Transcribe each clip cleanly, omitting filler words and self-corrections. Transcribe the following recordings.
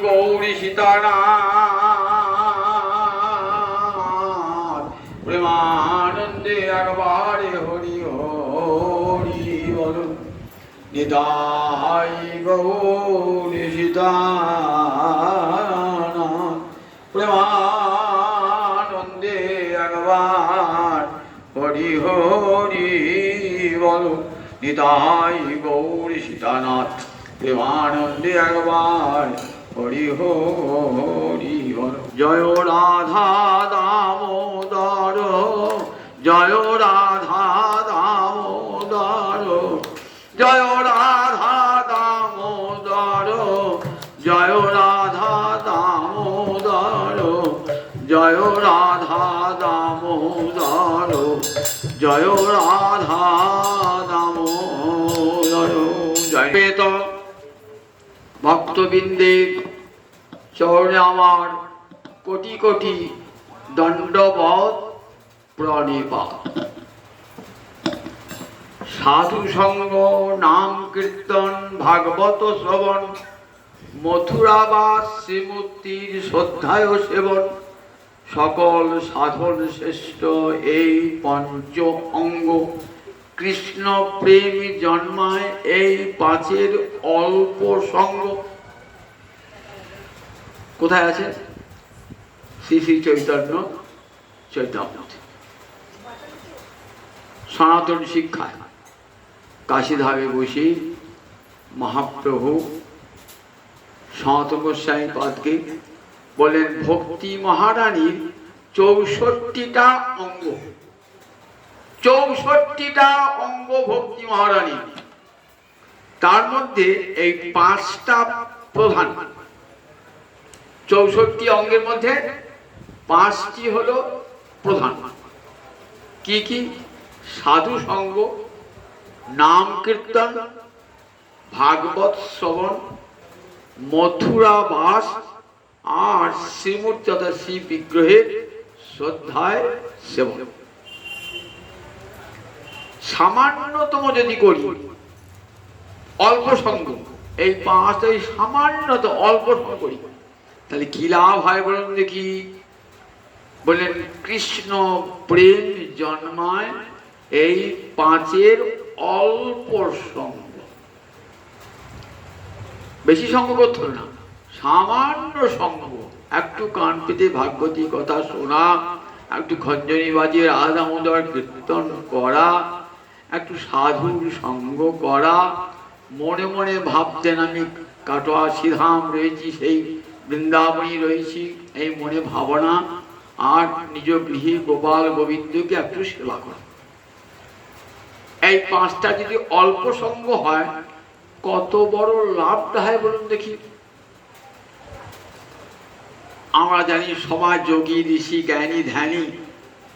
গৌরী সীতানাথ প্রেমানন্দে একবারে হরি হরি বল। নিতাই গৌরী সীতানাথ প্রেমানন্দে একবার হরি হরি বল। নিতাই গৌরী সীতানাথ প্রেমানন্দে একবার হরি হরি বল। জয় রাধা দামোদর, জয় রাধা দামোদর, জয় রাধা দামোদর, জয় রাধা দামোদর, জয় রাধা দামোদর, জয় রাধা দামোদর। জয় পেত ভক্তবৃন্দের চরণে আমার কোটি কোটি দণ্ডবৎ প্রণিপাত। সাধু সঙ্গ, নাম কীর্তন, ভাগবত শ্রবণ, মথুরাবাস শ্রীমূর্তির শ্রদ্ধায় সেবন, সকল সাধন শ্রেষ্ঠ এই পঞ্চ অঙ্গ। কৃষ্ণ প্রেম জন্মায় এই পাঁচের অল্প সঙ্গ। কোথায় আছে? শ্রী শ্রী চৈতন্য চৈতন্যতে সনাতন শিক্ষায় কাশীধামে বসে মহাপ্রভু সনাতন গোস্বামী পাদকে বলেন ভক্তি মহারানীর ৬৪টা অঙ্গ। ৬৪টা অঙ্গ ভক্তি মহারানী, তার মধ্যে এই ৫টা প্রধান। ৬৪ অঙ্গের মধ্যে ৫টি হলো প্রধান। কি কি? সাধু সঙ্গ, নাম কীর্তন, ভাগবত শ্রবণ, মথুরা বাস আর শ্রীমূর্তি তথা শ্রী বিগ্রহের শ্রদ্ধায় সেবন। সামান্যতম যদি করি অল্প সঙ্গ, এই ৫টাই সামান্যত অল্প সঙ্গ করি, তাহলে কি লাভ হয় বলুন দেখি? বললেন কৃষ্ণ প্রেম জন্মায় এই ৫-এর অল্প সঙ্গ। বেশি সঙ্গ করতে হবে না, সামান্য সঙ্গ। একটু কান পেতে ভাগবতী কথা শোনা, একটু খঞ্জনি বাজিয়ে রাধা দামোদর কীর্তন করা, একটু সাধুর সঙ্গ করা, মনে মনে ভাবতেন আমি কাটোয়া শ্রীধাম রয়েছি, সেই বৃন্দাবনী রয়েছি, এই মনে ভাবনা। আর নিজ গৃহে গোপাল গোবিন্দকে একটু সেবা করা। এই ৫টা যদি অল্প সঙ্গ হয় কত বড় লাভটা হয় বলুন দেখি? আমরা জানি সমাজ যোগী ঋষি জ্ঞানী ধ্যানী,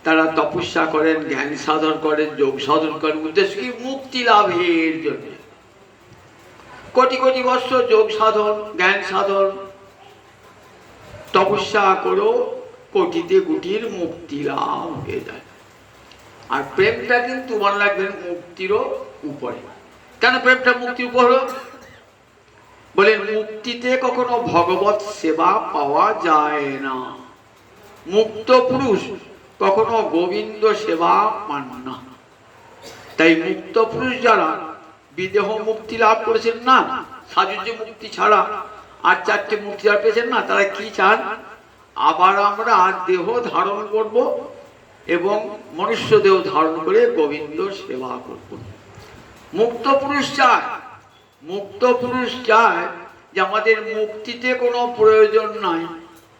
তারা তপস্যা করেন, জ্ঞান সাধন করেন, যোগ সাধন করেন, উদ্দেশ্য কি? মুক্তি লাভের জন্য। কোটি কোটি বৎসর যোগ সাধন, জ্ঞান সাধন, তপস্যা করো, কোটিতে কোটির মুক্তি লাভ হয়ে যায়। আর প্রেমটা কিন্তু মনে রাখবেন মুক্তিরও উপরে। কেন প্রেমটা মুক্তির উপর হলো? বলেন মুক্তিতে কখনো ভগবত সেবা পাওয়া যায় না। মুক্ত পুরুষ কখনো গোবিন্দ সেবা পান না। তাই মুক্ত পুরুষ যারা বিদেহ মুক্তি লাভ করেছেন না, সাযুজ্য মুক্তি ছাড়া আর ৪টে মুক্তি লাভ পেয়েছেন না, তারা কি চান? আবার আমরা দেহ ধারণ করব এবং মনুষ্য দেহ ধারণ করে গোবিন্দ সেবা করব। মুক্ত পুরুষ চায়, মুক্ত পুরুষ চায় যে আমাদের মুক্তিতে কোনো প্রয়োজন নাই।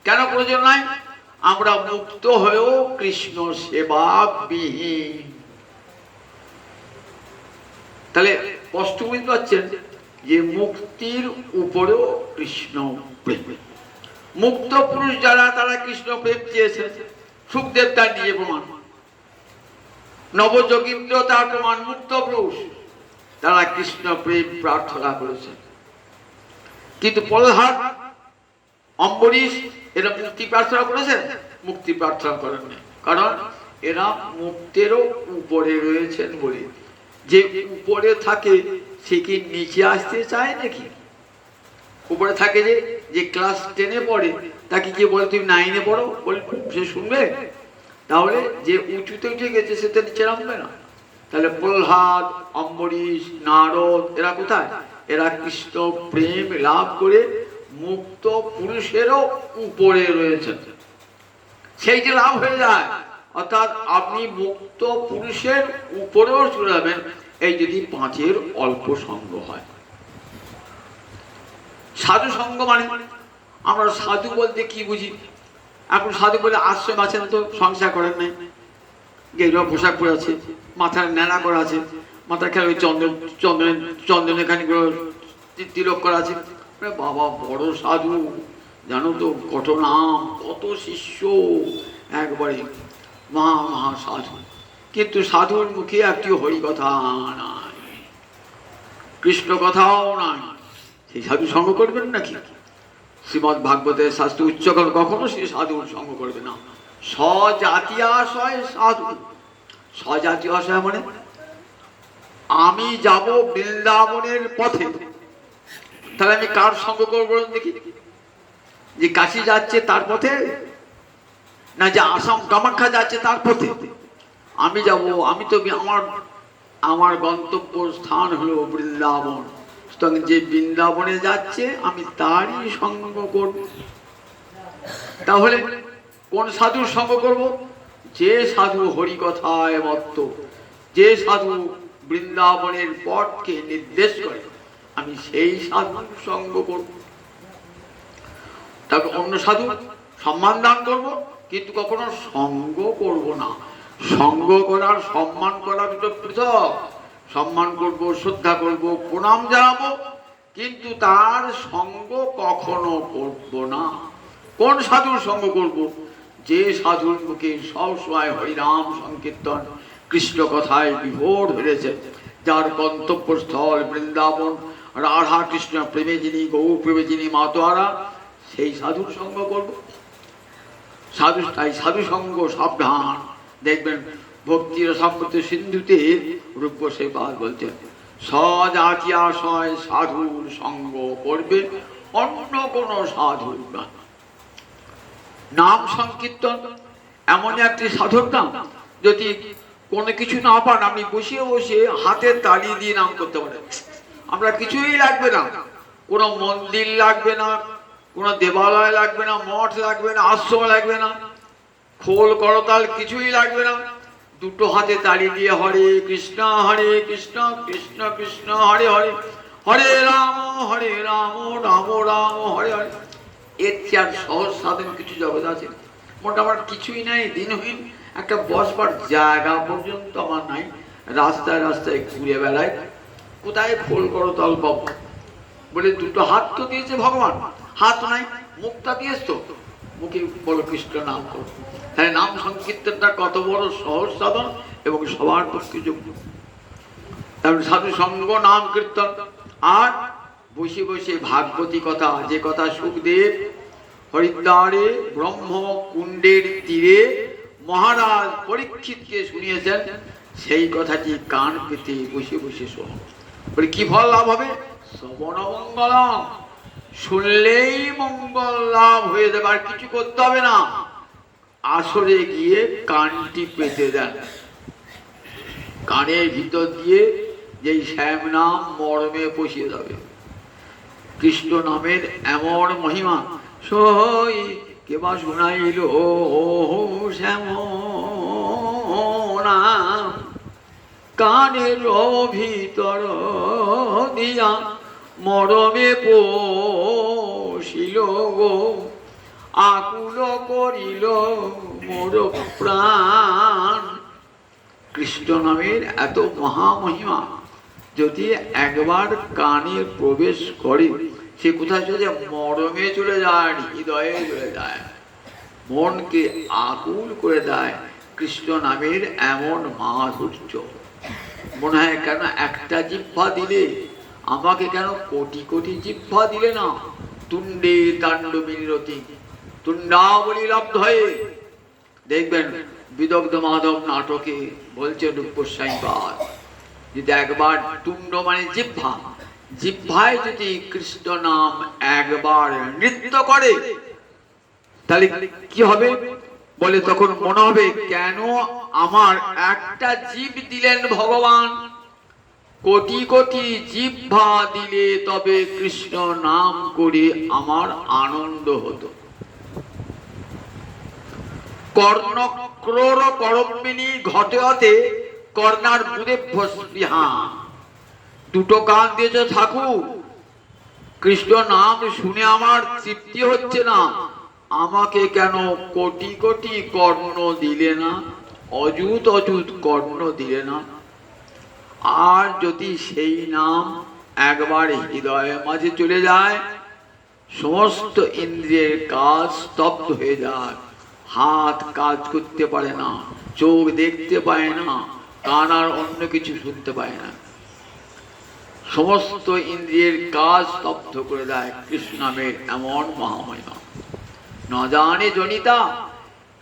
কেন প্রয়োজন নাই? আমরা মুক্ত হয়েও কৃষ্ণ সেবা বিহীন। তাহলে স্পষ্ট বুঝতে পারছেন যে মুক্তির উপরেও কৃষ্ণ প্রেম। মুক্ত পুরুষ যারা, তারা কৃষ্ণ প্রেম চেয়েছেন। সুখদেব তার নিজে প্রমাণ, নবযোগীন্দ্র তার প্রমাণ। মুক্ত পুরুষ তারা কৃষ্ণ প্রেম প্রার্থনা করেছেন। কিন্তু প্রহ্লাদ, অম্বরীশ এরা মুক্তি প্রার্থনা করেছেন? মুক্তি প্রার্থনা করেননি, কারণ এরা মুক্তেরও উপরে রয়েছেন বলে। যে উপরে থাকে সে কি নিচে আসতে চায় নাকি? উপরে থাকে যে যে ক্লাস 10-এ পড়ে তাকে কি বলে তুমি 9-এ পড়ো, বলে সে শুনবে? তাহলে যে উঁচুতে উঠে গেছে সে তো নিচে নামবে না। তাহলে প্রহ্লাদ, অম্বরীশ, নারদ এরা কোথায়? এরা কৃষ্ণ প্রেম লাভ করে মুক্ত পুরুষেরও উপরে রয়েছেন, সেই যে লাভ হয়ে যায়। অর্থাৎ আপনি মুক্ত পুরুষের উপরেও চলে যাবেন, এই যদি 5-এর অল্প সঙ্গ হয়। সাধু সঙ্গ মানে আমরা সাধু বলতে কি বুঝি? এখন সাধু বলে আশ্রম আছেন, তো সংসার করেন নাই, গেরুয়া পোশাক পরে আছে, মাথার ন্যাড়া করা আছে, মাথার খেলা ওই চন্দনের খানি তিলক করা আছে। বাবা বড় সাধু, জানো তো কত নাম, কত শিষ্য, একবারে মহা সাধু। কিন্তু সাধুর মুখে একটি হরি কথা নাই, কৃষ্ণ কথাও নাই। সেই সাধু সঙ্গ করবেন নাকি? শ্রীমৎ ভাগবতের শাস্ত্র উচ্চকর কখনো সে সাধুর সঙ্গ করবে না। স্বজাতীয়াশয় সাধু। স্বজাতীয়াশয় মানে আমি যাব বৃন্দাবনের পথে, তাহলে আমি কার সঙ্গ করবো দেখি? যে কাশী যাচ্ছে তার পথে, না যে আসাম কামাখ্যা যাচ্ছে তার পথে আমি যাব? আমি তো আমার গন্তব্য স্থান হলো বৃন্দাবন, যে বৃন্দাবনে যাচ্ছে আমি তারই সঙ্গ করব। তাহলে কোন সাধুর সঙ্গ করব? যে সাধু হরি কথায় মত্ত, যে সাধু বৃন্দাবনের পথকে নির্দেশ করে, আমি সেই সাধুর সঙ্গ করব। তারপর অন্য সাধু সম্মান দান করব, কিন্তু কখনো সঙ্গ করব না। সঙ্গ করার সম্মান করা দুটো পৃথক। সম্মান করব, শ্রদ্ধা করব, প্রণাম জানাবো, কিন্তু তার সঙ্গ কখনো করব না। কোন সাধুর সঙ্গ করব? যে সাধুর মুখে সবসময় হরিনাম সংকীর্তন, কৃষ্ণ কথায় বিভোর হয়েছে, যার গন্তব্যস্থল বৃন্দাবন, রাধা কৃষ্ণ প্রেমে যিনি, গৌর প্রেমে যিনি মাতোয়ারা, সেই সাধুর সঙ্গ করব। সাধু সঙ্গ সাবধান। দেখবেন ভক্তির সম্পত্তি সিন্ধুতে রূপ গোস্বামী বলছেন, স্বজাতীয়াশয় সাধুর সঙ্গ করবে, অন্য কোন সাধু না। নাম সংকীর্তন এমন একটি সাধুর নাম, যদি কোনো কিছু না পান আপনি বসে বসে হাতের তালি দিয়ে নাম করতে পারেন। আমরা কিছুই লাগবে না, কোনো মন্দির লাগবে না, কোনো দেবালয় লাগবে না, মঠ লাগবে না, আশ্রম লাগবে না, খোল করতাল কিছুই লাগবে না। দুটো হাতে তালি দিয়ে হরে কৃষ্ণ কৃষ্ণ কৃষ্ণ হরে হরে, হরে রাম রাম রাম হরে হরে। এর চেয়ে সহজ সাধন কিছু জগৎ আছে? মোটামুটি কিছুই নাই, দিনহীন একটা বসবার জায়গা পর্যন্ত আমার নাই। রাস্তায় রাস্তায় ঘুরে বেড়ায়, কোথায় খোল করতাল পাবো? বলে দুটো হাত তো দিয়েছে ভগবান, হাত নাই, মুখটা দিয়েছ তো, মুখে বলো কৃষ্ণ নাম করো। তাই নাম সংকীর্তনটা কত বড় সহজ সাধন এবং সবার পক্ষে যোগ্য। তারপরে সাধু সঙ্গ নাম কীর্তন, আর বসে বসে ভাগবতী কথা, যে কথা সুখদেব হরিদ্বারে ব্রহ্ম কুণ্ডের তীরে মহারাজ পরীক্ষিতকে শুনিয়েছেন, সেই কথাটি কান পেতে বসে বসে শোনো। বলে কি ফল লাভ হবে? শ্রবণ মঙ্গলম, শুনলেই মঙ্গল লাভ হয়ে যাবে, আর কিছু করতে হবে না। আসরে গিয়ে কানটি পেতে দেন, কানের ভিতর দিয়ে যেই শ্যাম নাম মর্মে পশিয়ে যাবে। কৃষ্ণ নামের এমন মহিমা, সই কেবা শুনাইল শ্যাম নাম, কানের ভিতর দিয়া মরমে পশিল গো, আকুল করিল মোর প্রাণ। কৃষ্ণ নামের এত মহামহিমা যদি একবার কানে প্রবেশ করে, সে কোথায় চলে যায়? মরমে চলে যায়, হৃদয়ে চলে যায়, মনকে আকুল করে দেয়। কৃষ্ণ নামের এমন মাধুর্য। মনে হয় কেন একটা জিহ্বা দিলে, আমাকে কেন কোটি কোটি জিহ্বা দিলে না? তুণ্ডে তাণ্ডবিরতি তুণ্ডাবলী লব্ধ হয়ে। দেখবেন বিদগ্ধ মাধব নাটকে বলছে রূপ গোস্বামী পাদ, যদি একবার তুণ্ড মানে জিহ্বা, জিহ্বায় যদি কৃষ্ণ নাম একবার নৃত্য করে তাহলে কি হবে বলে, তখন মনে হবে কেন আমার একটা জীব দিলেন ভগবান, কোটি কোটি জিহ্বা দিলে তবে কৃষ্ণ নাম করে আমার আনন্দ হতো। কর্ণক্রোর করম্বিনী ঘটেতে কর্ণার বুড়ে স্পৃহা। দুটো কান দিয়েছ ঠাকুর, কৃষ্ণ নাম শুনে আমার তৃপ্তি হচ্ছে না, আমাকে কেন কোটি কোটি কর্ণ দিলে না, অযুত অযুত কর্ণ দিলে না। আর যদি সেই নাম একবার হৃদয়ের মাঝে চলে যায়, সমস্ত ইন্দ্রিয়ের কাজ স্তব্ধ হয়ে যায়, হাত কাজ করতে পারে না, চোখ দেখতে পায় না, কান আর অন্য কিছু শুনতে পায় না, সমস্ত ইন্দ্রিয়ের কাজ স্তব্ধ করে দেয় কৃষ্ণ নামের এমন মহামহিমা। ন জানে জনিতা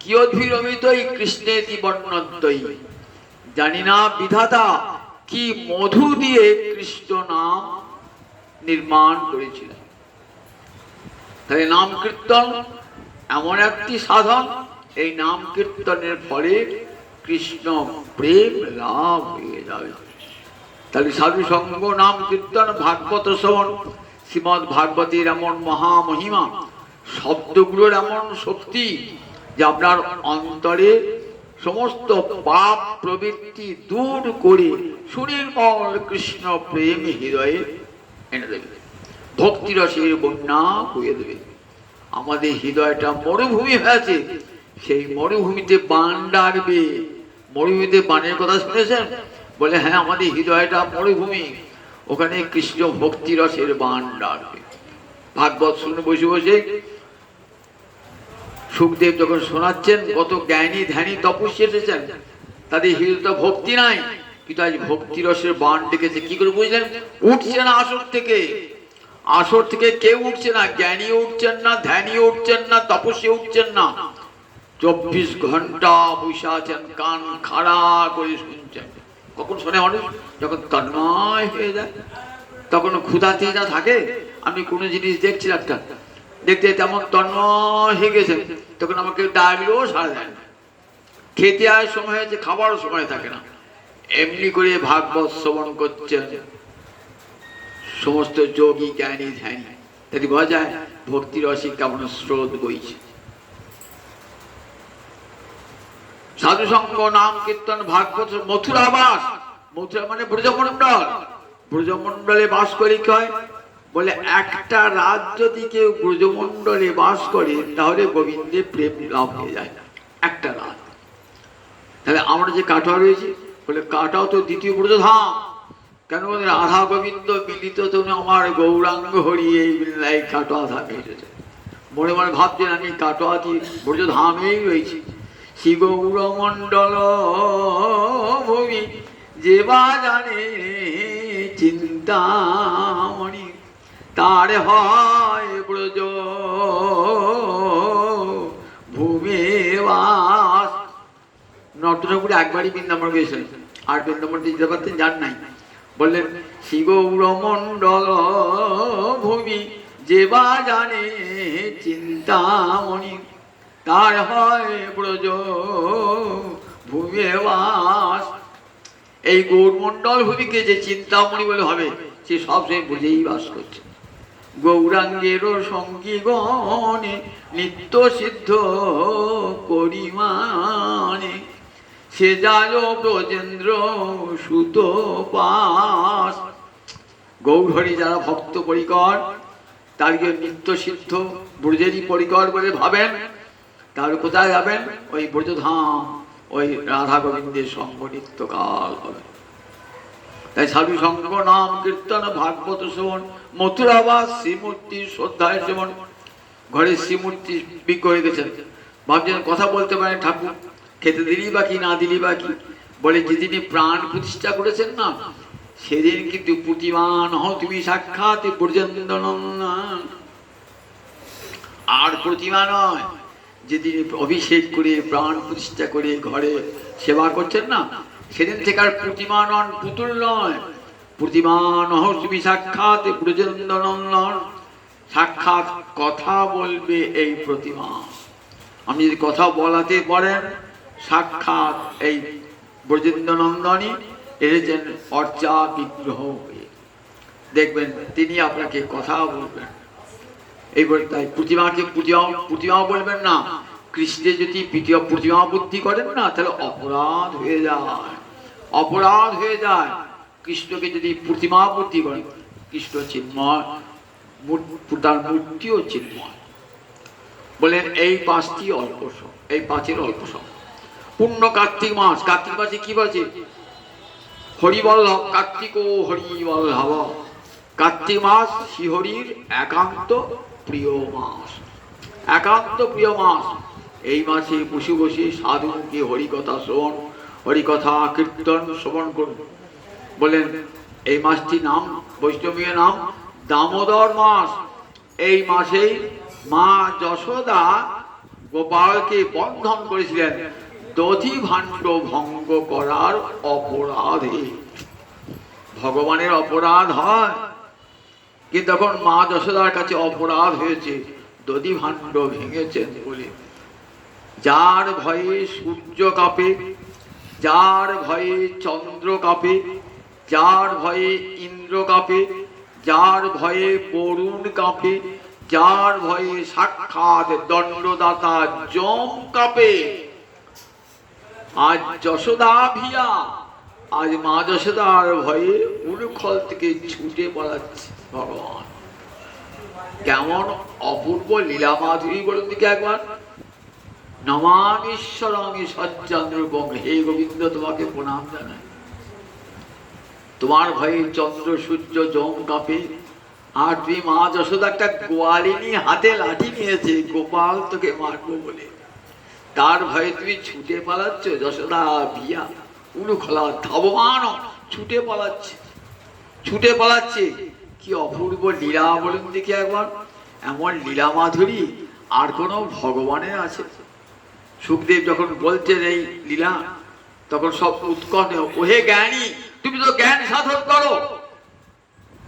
কিয়দ্ভিরমিতই কৃষ্ণেতি বর্ণদ্বয়ী। জানি না বিধাতা কি মধু দিয়ে কৃষ্ণ নাম নির্মাণ করেছিলেন। তাই নাম কীর্তন এমন একটি সাধন, এই নাম কীর্তনের ফলে কৃষ্ণ প্রেম লাভ হয়ে যাবে। তাহলে সাধু সঙ্গ, নাম কীর্তন, ভাগবত শ্রবণ, শ্রীমৎ ভাগবতের এমন মহামহিমা, শব্দগুলোর এমন শক্তি যে আপনার অন্তরে সমস্ত পাপ প্রবৃত্তি দূর করে সুনির্মল কৃষ্ণ প্রেম হৃদয়ে এনে দেবে, ভক্তি রসের বন্যা হয়ে দেবে। আমাদের হৃদয়টা মরুভূমি হয়েছে, সেই মরুভূমিতে বান ডাকবে। মরুভূমিতে বানের কথা শুনেছেন? বলে হ্যাঁ, আমাদের হৃদয়টা মরুভূমি, ওখানে কৃষ্ণ ভক্তি রসের বান ডাকবে। ভাগবত শুনে বসে বসে সুখদেব যখন শোনাচ্ছেন, কত জ্ঞানী ধ্যানী তপস্বী এসেছেন, তাদের হৃদয়টা ভক্তি নাই, কিন্তু আজ ভক্তি রসের বান ডেকেছে। কি করে বুঝলেন? উঠছে না আসর থেকে, আসর থেকে কেউ উঠছে না, জ্ঞানীও উঠছেন না, ধ্যানীও উঠছেন না, তপস্বী উঠছেন না, 24 ঘন্টা বসে আছেন, কান খাড়া করে শুনছেন। কখন শোনে মানুষ? যখন তন্ময় হয়ে যায়, তখন ক্ষুধাতে যা থাকে। আমি কোনো জিনিস দেখছি একটা, দেখতে তেমন তন্ময় হয়ে গেছে, তখন আমাকে ডাকলেও সারা যায় না। খেতে আয় সময় হয়েছে, খাবারও সময় থাকে না। এমনি করে ভাগবত শ্রবণ করছেন সমস্ত যোগী জ্ঞানী ধ্যানী, তাই বোঝা যায় ভক্তি রসিক কেমন স্রোত বইছে। সাধু সঙ্গ, নাম কীর্তন, ভাগবত, মথুরাবাস। মথুরা মানে ব্রজমন্ডল। ব্রজমন্ডলে বাস করে কি হয় বলে, একটা রাত যদি কেউ ব্রজমন্ডলে বাস করে তাহলে গোবিন্দের প্রেম লাভ হয়ে যায়, একটা রাত। তাহলে আমরা যে কাটোয়া রয়েছি, বলে কাটাও তো দ্বিতীয় ব্রজধাম। কেন বলে, রাধা গোবিন্দ মিলিত তুমি আমার গৌরাঙ্গ হরি, এই বিল্লাই কাটোয়া ধামে এসেছে। মনে মনে ভাবছেন আমি কাটোয়া ব্রজধামেই রয়েছি। শ্রী গৌরমণ্ডল ভূমি যে বা জানে চিন্তামণি, তার হয় ব্রজ ভূমি বাস। নটঠাকুর একবারই বৃন্দাবন গেছেন, আর বৃন্দাবন যেতে পারতেন, যান নাই। বললেন শ্রী গৌরমণ্ডল ভূমি যে বা জানে চিন্তামণি, তার হয় ব্রজ ভূমি বাস। এই গৌরমণ্ডল ভূমিকে যে চিন্তামণি বলে হবে, সে সব সে বুঝেই বাস করছে। গৌরাঙ্গের সঙ্গী গণে নিত্য সিদ্ধ পরিমাণে, সে যায় ব্রজেন্দ্র সুত পাস। গৌরহরি যারা ভক্ত পরিকর, তাকে নিত্য সিদ্ধ ব্রজেরই পরিকর বলে ভাবেন, তার কোথায় যাবেন? ওই ব্রজধাম, ওই রাধা গোবিন্দের সঙ্গ নিত্যকাল হবে। তাই সাধু সঙ্গ, নাম কীর্তন, ভাগবত শ্রবণ, মথুরাবাস, শ্রীমূর্তির শ্রদ্ধায় সেবন। ঘরে শ্রীমূর্তি বিগ্রহ হয়ে গেছেন, ভাবছেন কথা বলতে পারেন ঠাকুর, খেতে দিলি বা কি, না দিলি বা কি। বলে যেদিন প্রাণ প্রতিষ্ঠা করেছেন না, সেদিন কিন্তু প্রতিমান হও তুমি সাক্ষাৎ ব্রজেন্দ্র নন্দন। আর প্রতিমা নয়, যেদিন অভিষেক করে প্রাণ প্রতিষ্ঠা করে ঘরে সেবা করছেন না, সেদিন থেকে আর প্রতিমা নন, পুতুল নয়। প্রতিমা নহস্মি সাক্ষাৎ ব্রজেন্দ্র নন্দন, সাক্ষাৎ কথা বলবে এই প্রতিমা। আপনি যদি কথা বলাতে পারেন, সাক্ষাৎ এই ব্রজেন্দ্র নন্দনই এসেছেন অর্চা বিগ্রহ হয়ে, দেখবেন তিনি আপনাকে কথা বলবেন। এইবার তাই প্রতিমাকে প্রতিমা বলবেন না। কৃষ্ণে যদি প্রতিমা বুদ্ধি করেন না, তাহলে অপরাধ হয়ে যায়, অপরাধ হয়ে যায়। কৃষ্ণকে যদি প্রতিমা বুদ্ধি করেন, কৃষ্ণ চিন্ময়, তার মূর্তিও চিন্ময়। বলেন এই পাঁচটি অল্প সম, এই পাঁচের অল্প সম। পূর্ণ কার্তিক মাস, কার্তিক মাসে কি বলছে? হরিবল্লভ, কার্তিক ও হরিবল্লভ। কার্তিক মাস শ্রীহরির একান্ত প্রিয় মাস, একান্ত প্রিয় মাস। এই মাসে বসে বসে সাধুকে হরিকথা শ্রবণ, হরিকথা কীর্তন শ্রবণ করুন। বলেন এই মাসটি নাম, বৈষ্ণবীয় নাম দামোদর মাস। এই মাসেই মা যশোদা গোপালকে বন্ধন করেছিলেন দধি ভাণ্ড ভঙ্গ করার অপরাধে। ভগবানের অপরাধ হয়, কিন্তু তখন মা যশোদার কাছে অপরাধ হয়েছে, দধি ভাণ্ড ভেঙেছেন বলে। যার ভয়ে সূর্য কাঁপে, যার ভয়ে চন্দ্র কাঁপে, যার ভয়ে ইন্দ্র কাঁপে, যার ভয়ে বরুণ কাঁপে, যার ভয়ে সাক্ষাৎ দণ্ডদাতা যম কাঁপে, আজ যশোদা ভিয়া, আজ মা যশোদার ভয়ে উলুখল থেকে ছুটে পড়াচ্ছে ভগবান। কেমন অপূর্ব লীলা মাধুরী বলুন দিকে একবার। নমামীশ্বরং সচ্চন্দ্রবং, হে গোবিন্দ তোমাকে প্রণাম জানাই। তোমার ভয়ে চন্দ্র সূর্য যম কাঁপে, আর তুমি মা যশোদা একটা গোয়ালিনী হাতে লাঠি নিয়েছে গোপাল তোকে মারবো বলে, তার ভয়ে তুমি ছুটে পালাচ্ছ। যশোদা ভিয়া উলুখলা ধাবমান ছুটে পালাচ্ছে, ছুটে পালাচ্ছে। কি অপূর্ব লীলা বলুন দেখি একবার। এমন লীলা মাধুরী আর কোনো ভগবানের আছে? সুখদেব যখন বলছেন এই লীলা, তখন সব উৎকণ্ঠ, ওহে জ্ঞানী তুমি তো জ্ঞান সাধন করো,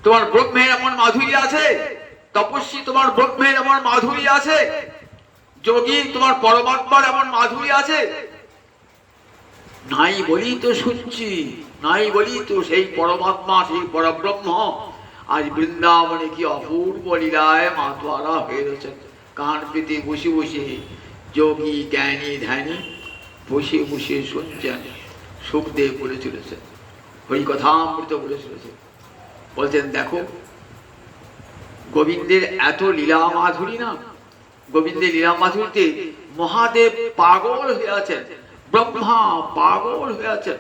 তোমার ব্রহ্মের এমন মাধুরী আছে, তপস্বী তোমার ব্রহ্মের এমন মাধুরী আছে, যোগী তোমার পরমাত্মার এমন মাধুরী আছে। নাই বলি তো শুনছি, নাই বলি তো সেই পরমাত্মা, সেই পরব্রহ্ম আজ বৃন্দাবনে কি অপূর্ব লীলায় মাতোয়ারা হয়ে রয়েছেন। কান পেতে বসে বসে যোগী জ্ঞানী ধ্যানী বসে বসে শুনছেন। সুখদেব বলে চলেছেন, হরিকথামৃত বলে চলেছেন। বলছেন দেখো গোবিন্দের এত লীলা মাধুরী না, গোবিন্দের লীলা মাধুরীতে মহাদেব পাগল হয়ে আছেন, ব্রহ্মা পাগল হয়ে আছেন,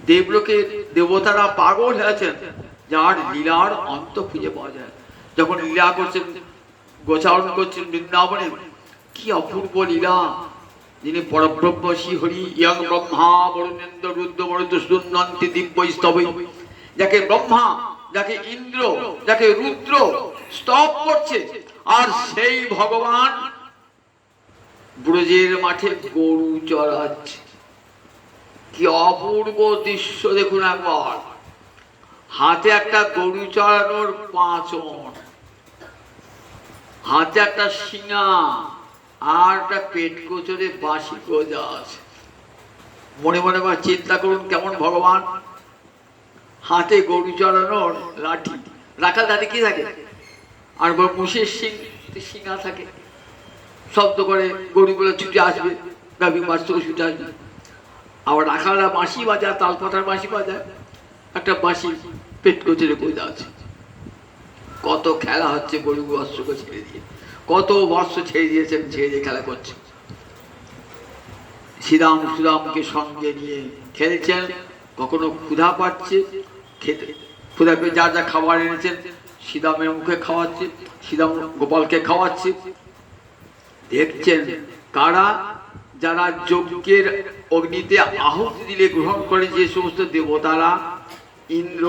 দেবলোকের দেবতারা পাগল হয়ে আছেন, যার লীলার অন্ত খুঁজে পাওয়া যায়। যখন লীলা করছেন, গোচারণ করছেন বৃন্দাবনে, কি অপূর্ব লীলা। যিনি পরব্রহ্ম শ্রীহরি, ইয়ং ব্রহ্মা বরুণেন্দ্র রুদ্র বরুদ্র সুন্দন্তি দিব্য স্তবৈ, যাকে ব্রহ্মা, যাকে ইন্দ্র, যাকে রুদ্র স্তব করছে, আর সেই ভগবান ব্রজের মাঠে গরু চড়াচ্ছে। কি অপূর্ব দৃশ্য দেখুন একবার। হাতে একটা গরু চড়ানোর পাঁচন, হাতে একটা শিঙা, আর একটা পেট কোচরে বাঁশি গজা আছে। মনে মনে চিন্তা করুন কেমন ভগবান। হাতে গরু চড়ানোর লাঠি, রাখাল হাতে কি থাকে, আর মুষের শিঙা থাকে, শব্দ করে গরুগুলো ছুটে আসবে, গাভী মাছ থেকে ছুটে আসবে। আবার রাখালরা বাঁশি বাজায়, তালপাতার বাঁশি বাজায়, একটা বাঁশি পেট কোচরে গজা আছে। কত খেলা হচ্ছে গরু বৎসকে ছেড়ে দিয়ে, কত বৎস ছেড়ে দিয়েছেন, ছেড়ে দিয়ে খেলা করছে। শ্রীরাম সুদামকে সঙ্গে নিয়ে খেলছেন। কখনো ক্ষুধা পাচ্ছে, খেতে ক্ষুধা পেয়ে যা যা খাবার এনেছেন শ্রীরামের মুখে খাওয়াচ্ছে, শ্রীরাম গোপালকে খাওয়াচ্ছে। দেখছেন কারা, যারা যজ্ঞের অগ্নিতে আহুতি দিলে গ্রহণ করে যে সমস্ত দেবতারা, ইন্দ্র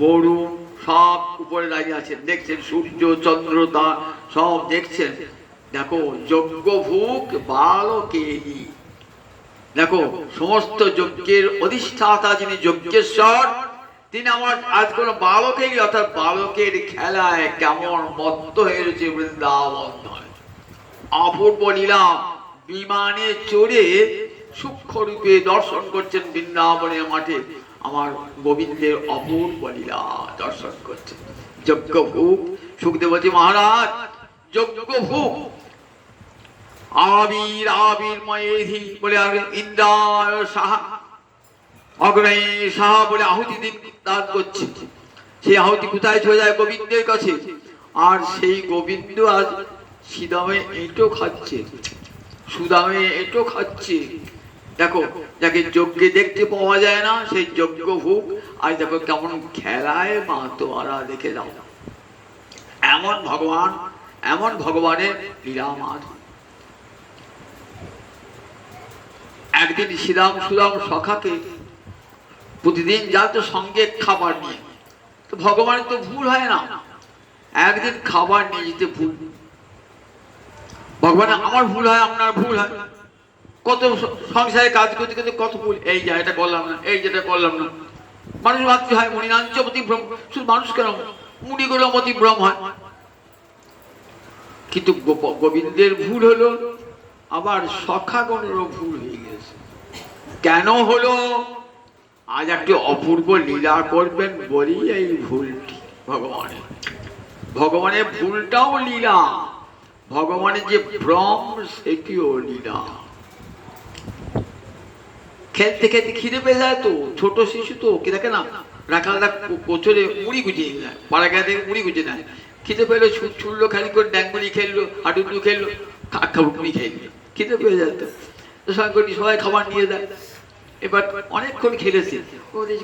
বরুণ সব উপরে দাঁড়িয়ে আছেন, দেখছেন সূর্য চন্দ্র তা সব দেখছেন। দেখো যজ্ঞ ভোগ বালকেনি, দেখো সমস্ত যজ্ঞের অধিষ্ঠাতা যিনি যজ্ঞেশ্বর, তিনি আমার আজ কোনো বালকেরই অর্থাৎ বালকের খেলায় কেমন মত্ত হয়ে রয়েছে বৃন্দাবন ধরে। অপূর্ব লীলা বিমানে চড়ে সূক্ষ্ম রূপে দর্শন করছেন বৃন্দাবনের মাঠে, আমার গোবিন্দের অপূর্ব লীলা দর্শন করছেন। যজ্ঞ ভূপ সুখদেবতী মহারাজ যজ্ঞ ভূপ আবির আবির ময়েধি বলে ইন্দ্রায় সাহা অগ্রণী সাহা বলে আহুতি দান করছে। সেই আহুতি কোথায় চলে যায়? গোবিন্দের কাছে। আর সেই গোবিন্দ আজ সুদামে এঁটো খাচ্ছে, সুদামে এঁটো খাচ্ছে। দেখো, যাকে যজ্ঞে দেখতে পাওয়া যায় না সেই যজ্ঞ ভোগ আজ দেখো কেমন খেলায় মা তোয়ারা দেখে যাও। এমন ভগবান, এমন ভগবানের লীলা মাধুর্য। একদিন শ্রীরাম সুদাম সখাকে প্রতিদিন যাতে সঙ্গে খাবার নিয়ে, তো ভগবানের তো ভুল হয় না, একদিন খাবার নিয়ে যেতে ভুল। ভগবান আমার ভুল হয়, আপনার ভুল হয়, কত সংসারে কাজ করতে করতে কত ভুল, এই যা এটা করলাম না, এই যেটা করলাম না। মানুষ ভাবতে হয় মুনিনাঞ্চমতি ভ্রম, শুধু মানুষ কেন মুনিগুলো মতি ভ্রম হয়। কিন্তু গোবিন্দের ভুল হলো, আবার সখাগণেরও ভুল হয়ে গেছে। কেন হলো? আজ একটি অপূর্ব লীলা করবেন বলি এই ভুলটি ভগবানের। ভগবানের ভুলটাও লীলা, ভগবানের যে ভ্রম সেটিও লীলা। খেলতে খেলতে খিদে পেয়ে যায়, তো ছোট শিশু তো কি দেখে না, রাখালরা কোচরে মুড়ি গুজিয়ে নেয়, পাড়া গা থেকে মুড়ি গুজিয়ে নেয়। খিদে পেলো, ছুটলো, খালি করে ড্যাঙ্গুলি খেললো, হাডুডু খেললো, মুড়ি খেললো, খিদে পেয়ে যায়। তো সবাই খাবার নিয়ে দেয়। এবার অনেকক্ষণ খেলেছে,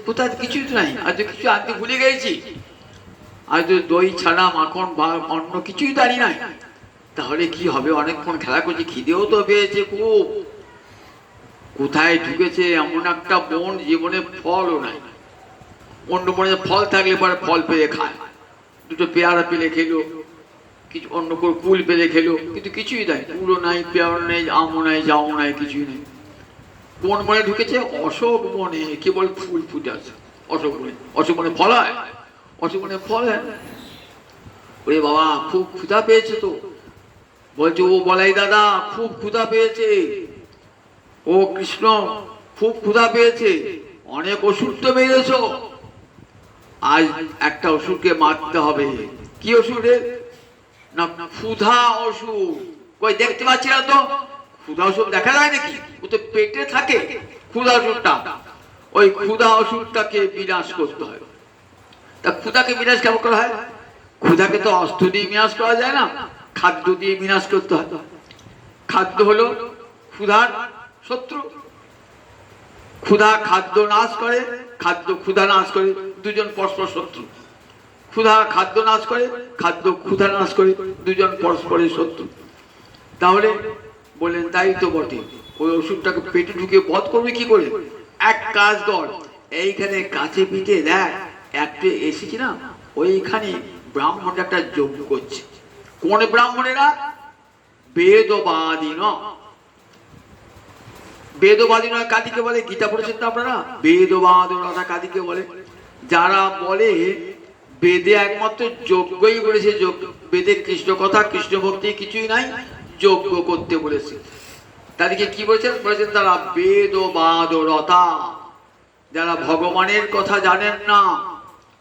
কোথায় কিছুই তো নাই, আজ কিছু আনতে ভুলে গেছি, আজ দই ছাড়া মাখন বা অন্য কিছুই দাঁড়িয়ে নাই। তাহলে কি হবে? অনেকক্ষণ খেলা করছে, খিদেও তো পেয়েছে খুব। কোথায় ঢুকেছে এমন একটা বন, জীবনে ফলও নাই। অন্য বনে ফল থাকলে পরে ফল পেলে খায়, দুটো পেয়ারা পেলে খেলো, কিছু অন্য করে কুল পেলে খেলো, কিন্তু কিছুই নাই, কুলও নাই, পেয়ারা নেই, আমও নাই, জামও নাই, কিছুই নেই। কোন বনে ঢুকেছে? অশোক বনে। কেবল ফুল ফুটে আছে অশোক বনে। অশোক বনে ফল হয়? অশোক বনে ফল হয়? ওরে বাবা, খুব ক্ষুধা পেয়েছে তো। বলছে, ও বলাই দাদা খুব ক্ষুধা পেয়েছে, ও কৃষ্ণ খুব ক্ষুধা পেয়েছে, অনেক ওষুধ তো মেরেছ, আজ একটা ওষুধকে মারতে হবে। কি ওষুধ? না ক্ষুধা ওষুধ। কই দেখতে পাচ্ছি না তো, ক্ষুধা ওষুধ দেখা যায় নাকি? ও তো পেটে থাকে ক্ষুধা ওষুধটা। ওই ক্ষুধা ওষুধটাকে বিনাশ করতে হয়। তা ক্ষুধাকে বিনাশ কেমন করা হয়? ক্ষুধাকে তো অস্ত্র দিয়ে বিনাশ করা যায় না, খাদ্য দিয়ে বিনাশ করতে হয়। খাদ্য হলো ক্ষুধার শত্রু। ক্ষুধা খাদ্য নাশ করে, খাদ্য ক্ষুধা নাশ করে, দুজন পরস্পর শত্রু। ক্ষুধা খাদ্য নাশ করে, খাদ্য ক্ষুধা নাশ করে, দুজন পরস্পরের শত্রু। তাহলে বললেন তাই তো বটে, ওই ওষুধটাকে পেটে ঢুকে বধ করবে কি করে? এক কাজ কর, এইখানে কাছে পিঠে দেখ একটা এসেছি না, ওইখানে ব্রাহ্মণ একটা যজ্ঞ করছে। কোন ব্রাহ্মণেরা? বেদবাদী নয়। বেদবাদী নয় কাদিকে বলে? গীতা পড়েছেন তো আপনারা? বেদবাদরতা কাদিকে বলে? যারা বলে বেদে একমাত্র যজ্ঞই বলেছে, বেদে কৃষ্ণ কথা, কৃষ্ণ ভক্তি কিছুই নাই, যজ্ঞ করতে বলেছে। তাদেরকে কি বলেছেন? বলেছেন তারা বেদবাদরতা, যারা ভগবানের কথা জানেন না।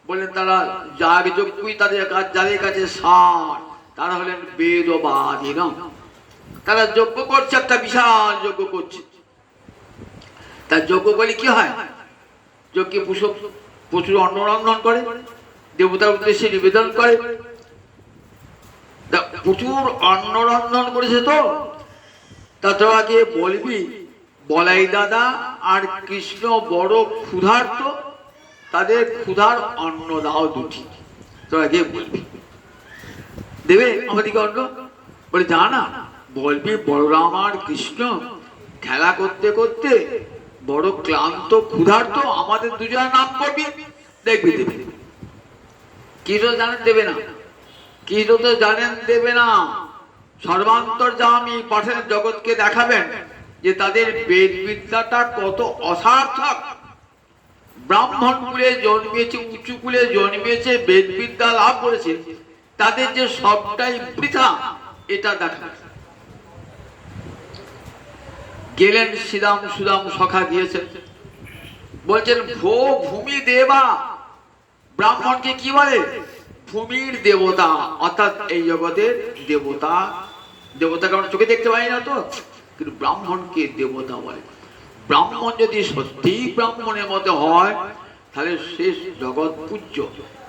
বলেন তারা যাগ যজ্ঞই তাদের কাছে, যাদের কাছে সার, তারা হলেন বেদবাদী না। তারা যজ্ঞ করছে, একটা বিশাল যজ্ঞ করছে। তার যজ্ঞ বলে কি হয়? যজ্ঞে প্রচুর অন্ন রন্ধন করে, দেবতার উদ্দেশ্যে নিবেদন করে। প্রচুর অন্ন রন্ধন করেছে তো, তাতে আগে বলবি বলাই দাদা আর কৃষ্ণ বড় ক্ষুধার্ত, তাদের ক্ষুধার অন্ন দাও দুটি। তোরা গিয়ে বলবি, দেবে আমাদেরকে অন্ন? বলে যা না, বলবি বলরাম আর কৃষ্ণ খেলা করতে করতে বড় ক্লান্ত ক্ষুধার্ত, আমাদের দুজনের নাম করবি, দেখবি দেবে। কৃষ্ণ জানেন দেবে না, কৃষ্ণ তো জানেন দেবে না। সর্বান্তর্যামী পাঠের জগৎকে দেখাবেন যে তাদের বেদ বিদ্যাটা কত অসার্থক। ব্রাহ্মণ কুলে জন্মেছে, উঁচু কুলে জন্মেছে, বেদ বিদ্যা লাভ করেছে, তাদের যে সবটাই বৃথা এটা দেখা। গেলেন শ্রীরাম সুদাম সখা গিয়েছেন, বলছেন ভো ভূমি দেবা। ব্রাহ্মণকে কি বলে? ভূমির দেবতা, অর্থাৎ এই জগতের দেবতা। দেবতাকে আমরা চোখে দেখতে পাই না তো, কিন্তু ব্রাহ্মণকে দেবতা বলে। ব্রাহ্মণ যদি সত্যি ব্রাহ্মণের মতো হয় তাহলে শেষ জগৎ পূজ্য।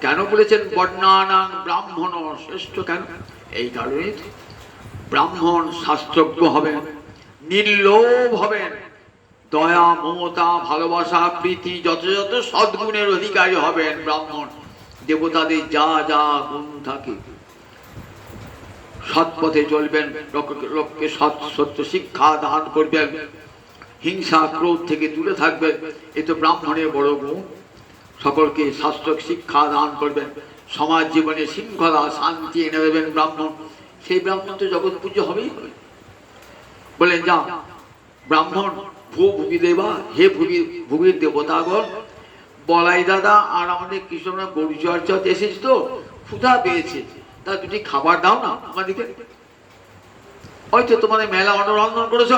কেন বলেছেন বর্ণানাং ব্রাহ্মণ শ্রেষ্ঠ? কেন? এই কারণে ব্রাহ্মণ শাস্ত্রজ্ঞ হবেন, নির্লোভ হবেন, দয়া মমতা ভালোবাসা প্রীতি যত যত সদ্গুণের অধিকারী হবেন ব্রাহ্মণ। দেবতাদের যা যা গুণ থাকে, সৎ পথে চলবেন, লোককে সৎ সত্য শিক্ষা দান করবেন, হিংসা ক্রোধ থেকে দূরে থাকবেন, এ তো ব্রাহ্মণের বড় গুণ। সকলকে শাস্ত্র শিক্ষা দান করবেন, সমাজ জীবনে শৃঙ্খলা শান্তি এনে দেবেন ব্রাহ্মণ। সেই ব্রাহ্মণ তো জগৎ পূজ্য হবেই হবে। বলেন যা ব্রাহ্মণ ভূ ভূমি দেবা, হে ভূমির দেবতাগণ, বলাই দাদা আর আমাদের কৃষ্ণরা গরু চর্চা এসেছে তো ক্ষুধা পেয়েছে, তা দুটি খাবার দাও না আমাদেরকে। হয়তো তোমাদের মেলা অনরন্ধন করেছ,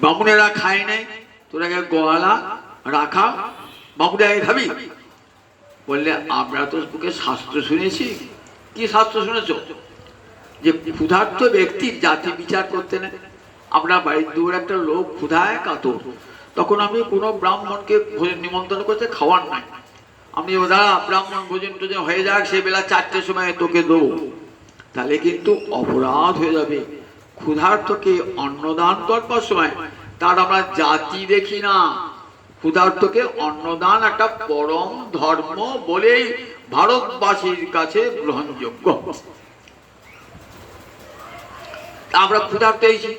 বামুনেরা খায় নাই, তোরা গোয়ালা রাখা, বামুনে খাবি? বললে আমরা তো তোকে শাস্ত্র শুনেছি। কি শাস্ত্র শুনেছ? যে ক্ষুধার্ত ব্যক্তির জাতি বিচার করতে নেই। আমরা বাড়ির দূর একটা লোক ক্ষুধায় কাতর, তখন আমি কোনো ব্রাহ্মণকে ভোজন নিমন্ত্রণ করতে খাওয়ার নাই। আমি দাদা ব্রাহ্মণ ভোজন টোজন হয়ে যাক, সে বেলা 4টের সময় তোকে দেবো, তাহলে কিন্তু অপরাধ হয়ে যাবে। ক্ষুধার্তকে অন্নদান করবার সময় তার আমরা জাতি দেখি না, ক্ষুধার্তকে অন্নদান একটা পরম ধর্ম বলেই ভারতবাসীর কাছে গ্রহণযোগ্য। আমরা ক্ষুধার্ত হয়েছি,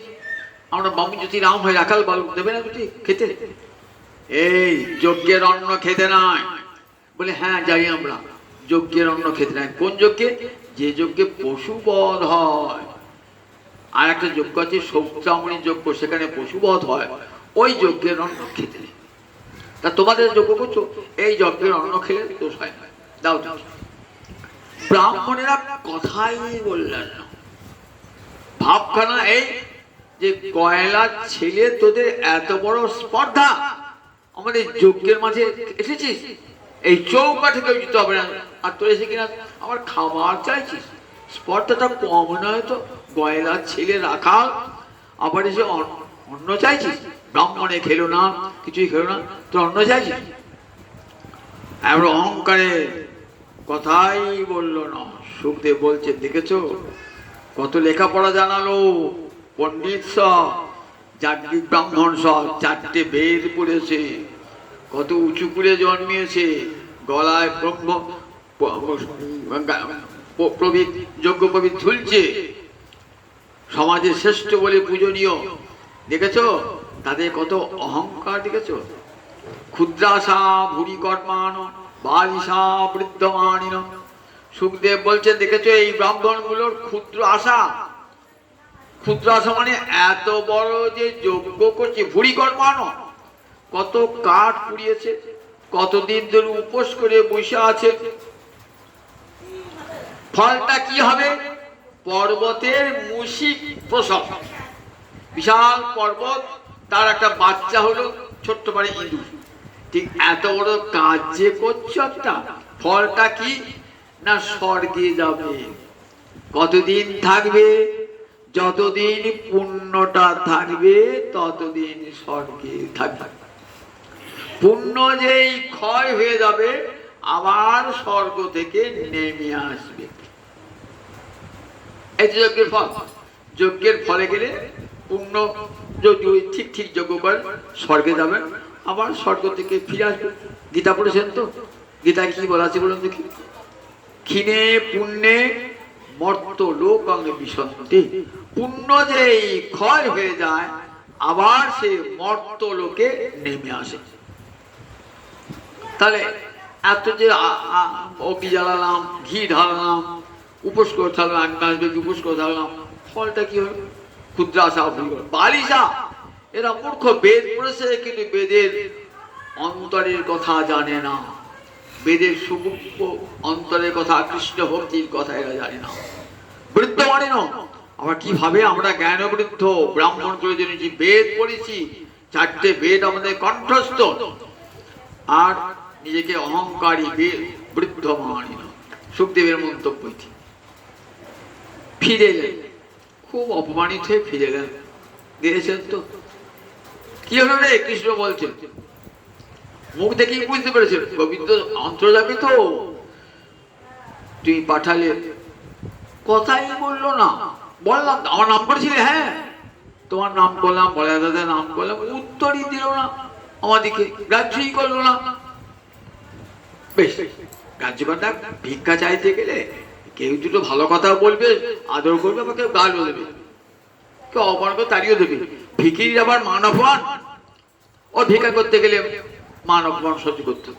আমরা বামুন যদি রাম হয়ে রাখাল বালক দেবে না দুটি খেতে? এই যজ্ঞের অন্ন খেতে নাই। বলে হ্যাঁ যাই, আমরা যজ্ঞের অন্ন খেতে নাই। কোন যজ্ঞে? যে যজ্ঞে পশুবধ হয়। আর একটা যজ্ঞ আছে সৌত্রামণি যজ্ঞ, সেখানে পশুবধ হয়, ওই যজ্ঞের অন্ন খেতে নেই। তা তোমাদের যজ্ঞ করছো, এই যজ্ঞের অন্ন খেলে দোষ হয় না, দাও দাও। ব্রাহ্মণেরা কথাই বললেন না। ভাবখানা এই যে কয়লার ছেলে, তোদের এত বড় স্পর্ধা আমাদের যজ্ঞের মাঝে এসেছিস, এই চৌকা থেকে যেতে হবে না, আর তোর এসে কিনা আমার খাবার চাইছিস? স্পর্ধাটা কম নয় তো? কয়লার ছেলে রাখাল, আবার এসে অন্ন চাইছিস? ব্রাহ্মণে খেলো না, কিছুই খেলো না, তোর অন্ন চাইছিস? এবার অহংকারে কথাই বললো না। সুখদেব বলছে দেখেছো কত লেখাপড়া জানালো, পণ্ডিত সব, যাজ্ঞিক ব্রাহ্মণ সব, 4টে বেদ পড়েছে, কত উঁচু করে জন্মিয়েছে, গলায় ব্রহ্ম প্রবীর যজ্ঞ প্রবীর ঝুলছে, সমাজের শ্রেষ্ঠ বলে পূজনীয়। দেখেছো তাদের কত অহংকার? দেখেছো? ক্ষুদ্রাশা ভুরি কর্মান বালিশা বৃদ্ধমানিন। সুখদেব বলছেন দেখেছো এই ব্রাহ্মণ গুলোর ক্ষুদ্র আশা। ক্ষুদ্র আশা মানে এত বড় যে যজ্ঞ করছে, ভুরি কর্মান, কত কাঠ পুড়িয়েছে, কতদিন ধরে উপোস করে বসে আছে। ফলটা কি হবে? পর্বতের মুশিক প্রসব। বিশাল পর্বত, তার একটা বাচ্চা হলো ছোট্ট পারে ইঁদুর। ঠিক এত বড় কাজ যে করছো একটা, ফলটা কি না স্বর্গে যাবে। কতদিন থাকবে? যতদিন পুণ্যটা থাকবে ততদিন স্বর্গে থাকবে। পুণ্য যেই ক্ষয় হয়ে যাবে আবার স্বর্গ থেকে নেমে আসবে। এই যজ্ঞের ফল। যজ্ঞের ফলে গেলে পুণ্য যদি ঠিক ঠিক যজ্ঞ করেন স্বর্গে যাবেন, আবার স্বর্গ থেকে ফিরে আসবে। গীতা পড়েছেন তো? গীতায় কি বলা আছে বলুন দেখি? ক্ষীণে পুণ্যে মর্ত লোকং বিশন্তি। পুণ্য যেই ক্ষয় হয়ে যায় আবার সে মর্ত লোকে নেমে আসে। তাহলে এত যে অগ্নি জ্বালালাম, ঘি ঢালালাম, উপোস করে থাকলাম, উপোস করে থাকলাম, ফলটা কি হলো? ক্ষুদ্রাশা বালিশা, এরা মূর্খ, বেদ পড়েছে কিন্তু বেদের অন্তরের কথা জানে না, বেদের সুগুপ্ত অন্তরের কথা, কৃষ্ণ ভক্তির কথা এরা জানে না, বৃদ্ধ মানে না। আবার কিভাবে আমরা জ্ঞান বৃদ্ধ ব্রাহ্মণ করে জেনেছি, বেদ পড়েছি, 4টে বেদ আমাদের কণ্ঠস্থ, আর নিজেকে অহংকারী বৃদ্ধ মানি না। সুখদেবের মন্তব্য ফিরে এলেন, খুব অপমানিত হয়ে ফিরে এলেন। দিয়েছেন তো কি হলো রে, কৃষ্ণ বলছেন, মুখ দেখেই বুঝতে পেরেছেন গোবিন্দ অন্তর্যামী তো, তুই পাঠালে, কথাই বললো না। বললাম আমার নাম করেছিলে, হ্যাঁ তোমার নাম করলাম, বলা দাদার নাম করলাম, উত্তরই দিল না, আমাদিকে গ্রাহ্যই করলো না। বেশ, গ্রাহ্য কথা, ভিক্ষা চাইতে গেলে কেউ দুটো ভালো কথা বলবে, আদর করবে, বা কেউ গালও দেবে, কেউ অপমান করে তাড়িয়ে দেবে। ভিখিরির আবার মান অপমান, ও ভিক্ষা করতে গেলে মান অপমান সহ্য করতে।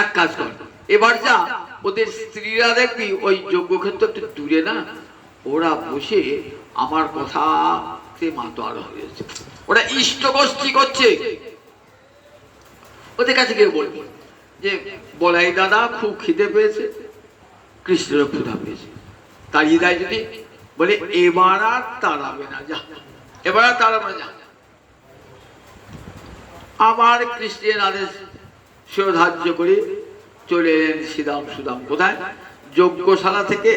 এক কাজ কর, এবার যা, ওদের স্ত্রীরা দেখবি ওই যজ্ঞক্ষেত্র একটু দূরে না, ওরা বসে আমার কথাতে মাতোয়ারা হয়েছে, ওরা ইষ্ট গোষ্ঠী করছে। ওদের কাছে কেউ বলবে যে বলাই দাদা খুব খিদে পেয়েছে, কৃষ্ণের ক্ষুধা পেয়েছে, তাড়িয়ে দেয় যদি, বলে এবার আর তাড়াবে না, যা এবার আর তাড়াবে না, যা। আবার কৃষ্ণের আদেশ শিরোধার্য করে চলে এলেন শ্রীরাম সুদাম। কোথায়? যজ্ঞশালা থেকে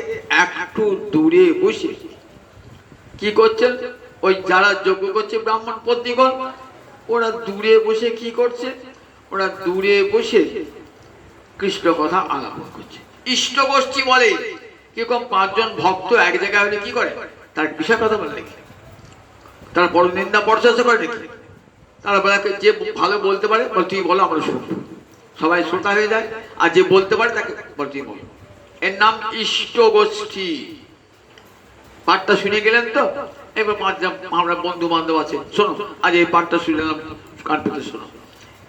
একটু দূরে বসে কি করছেন, ওই যারা যজ্ঞ করছে ব্রাহ্মণ পত্নীগণ, ওরা দূরে বসে কি করছে, ওরা দূরে বসে কৃষ্ণ কথা আলাপ করছে। ইষ্ট গোষ্ঠী বলে, কিরকম 5 জন ভক্ত এক জায়গায় হলে কি করে, তার বিষয় কথা বলে নাকি, তার বড় নিন্দা পরচর্চা করে নাকি, তারা বলে যে ভালো বলতে পারে বল তুই বলো, আমরা শুনবো, সবাই শ্রোতা হয়ে যায়, আর যে বলতে পারে তাকে বল তুই বলো। এর নাম ইষ্ট গোষ্ঠী। পাঠটা শুনে গেলেন তো, এবার 5 জন আমরা বন্ধু বান্ধব আছে, শোনো আজ এই পাঠটা শুনলাম, কান পেতে শোনো।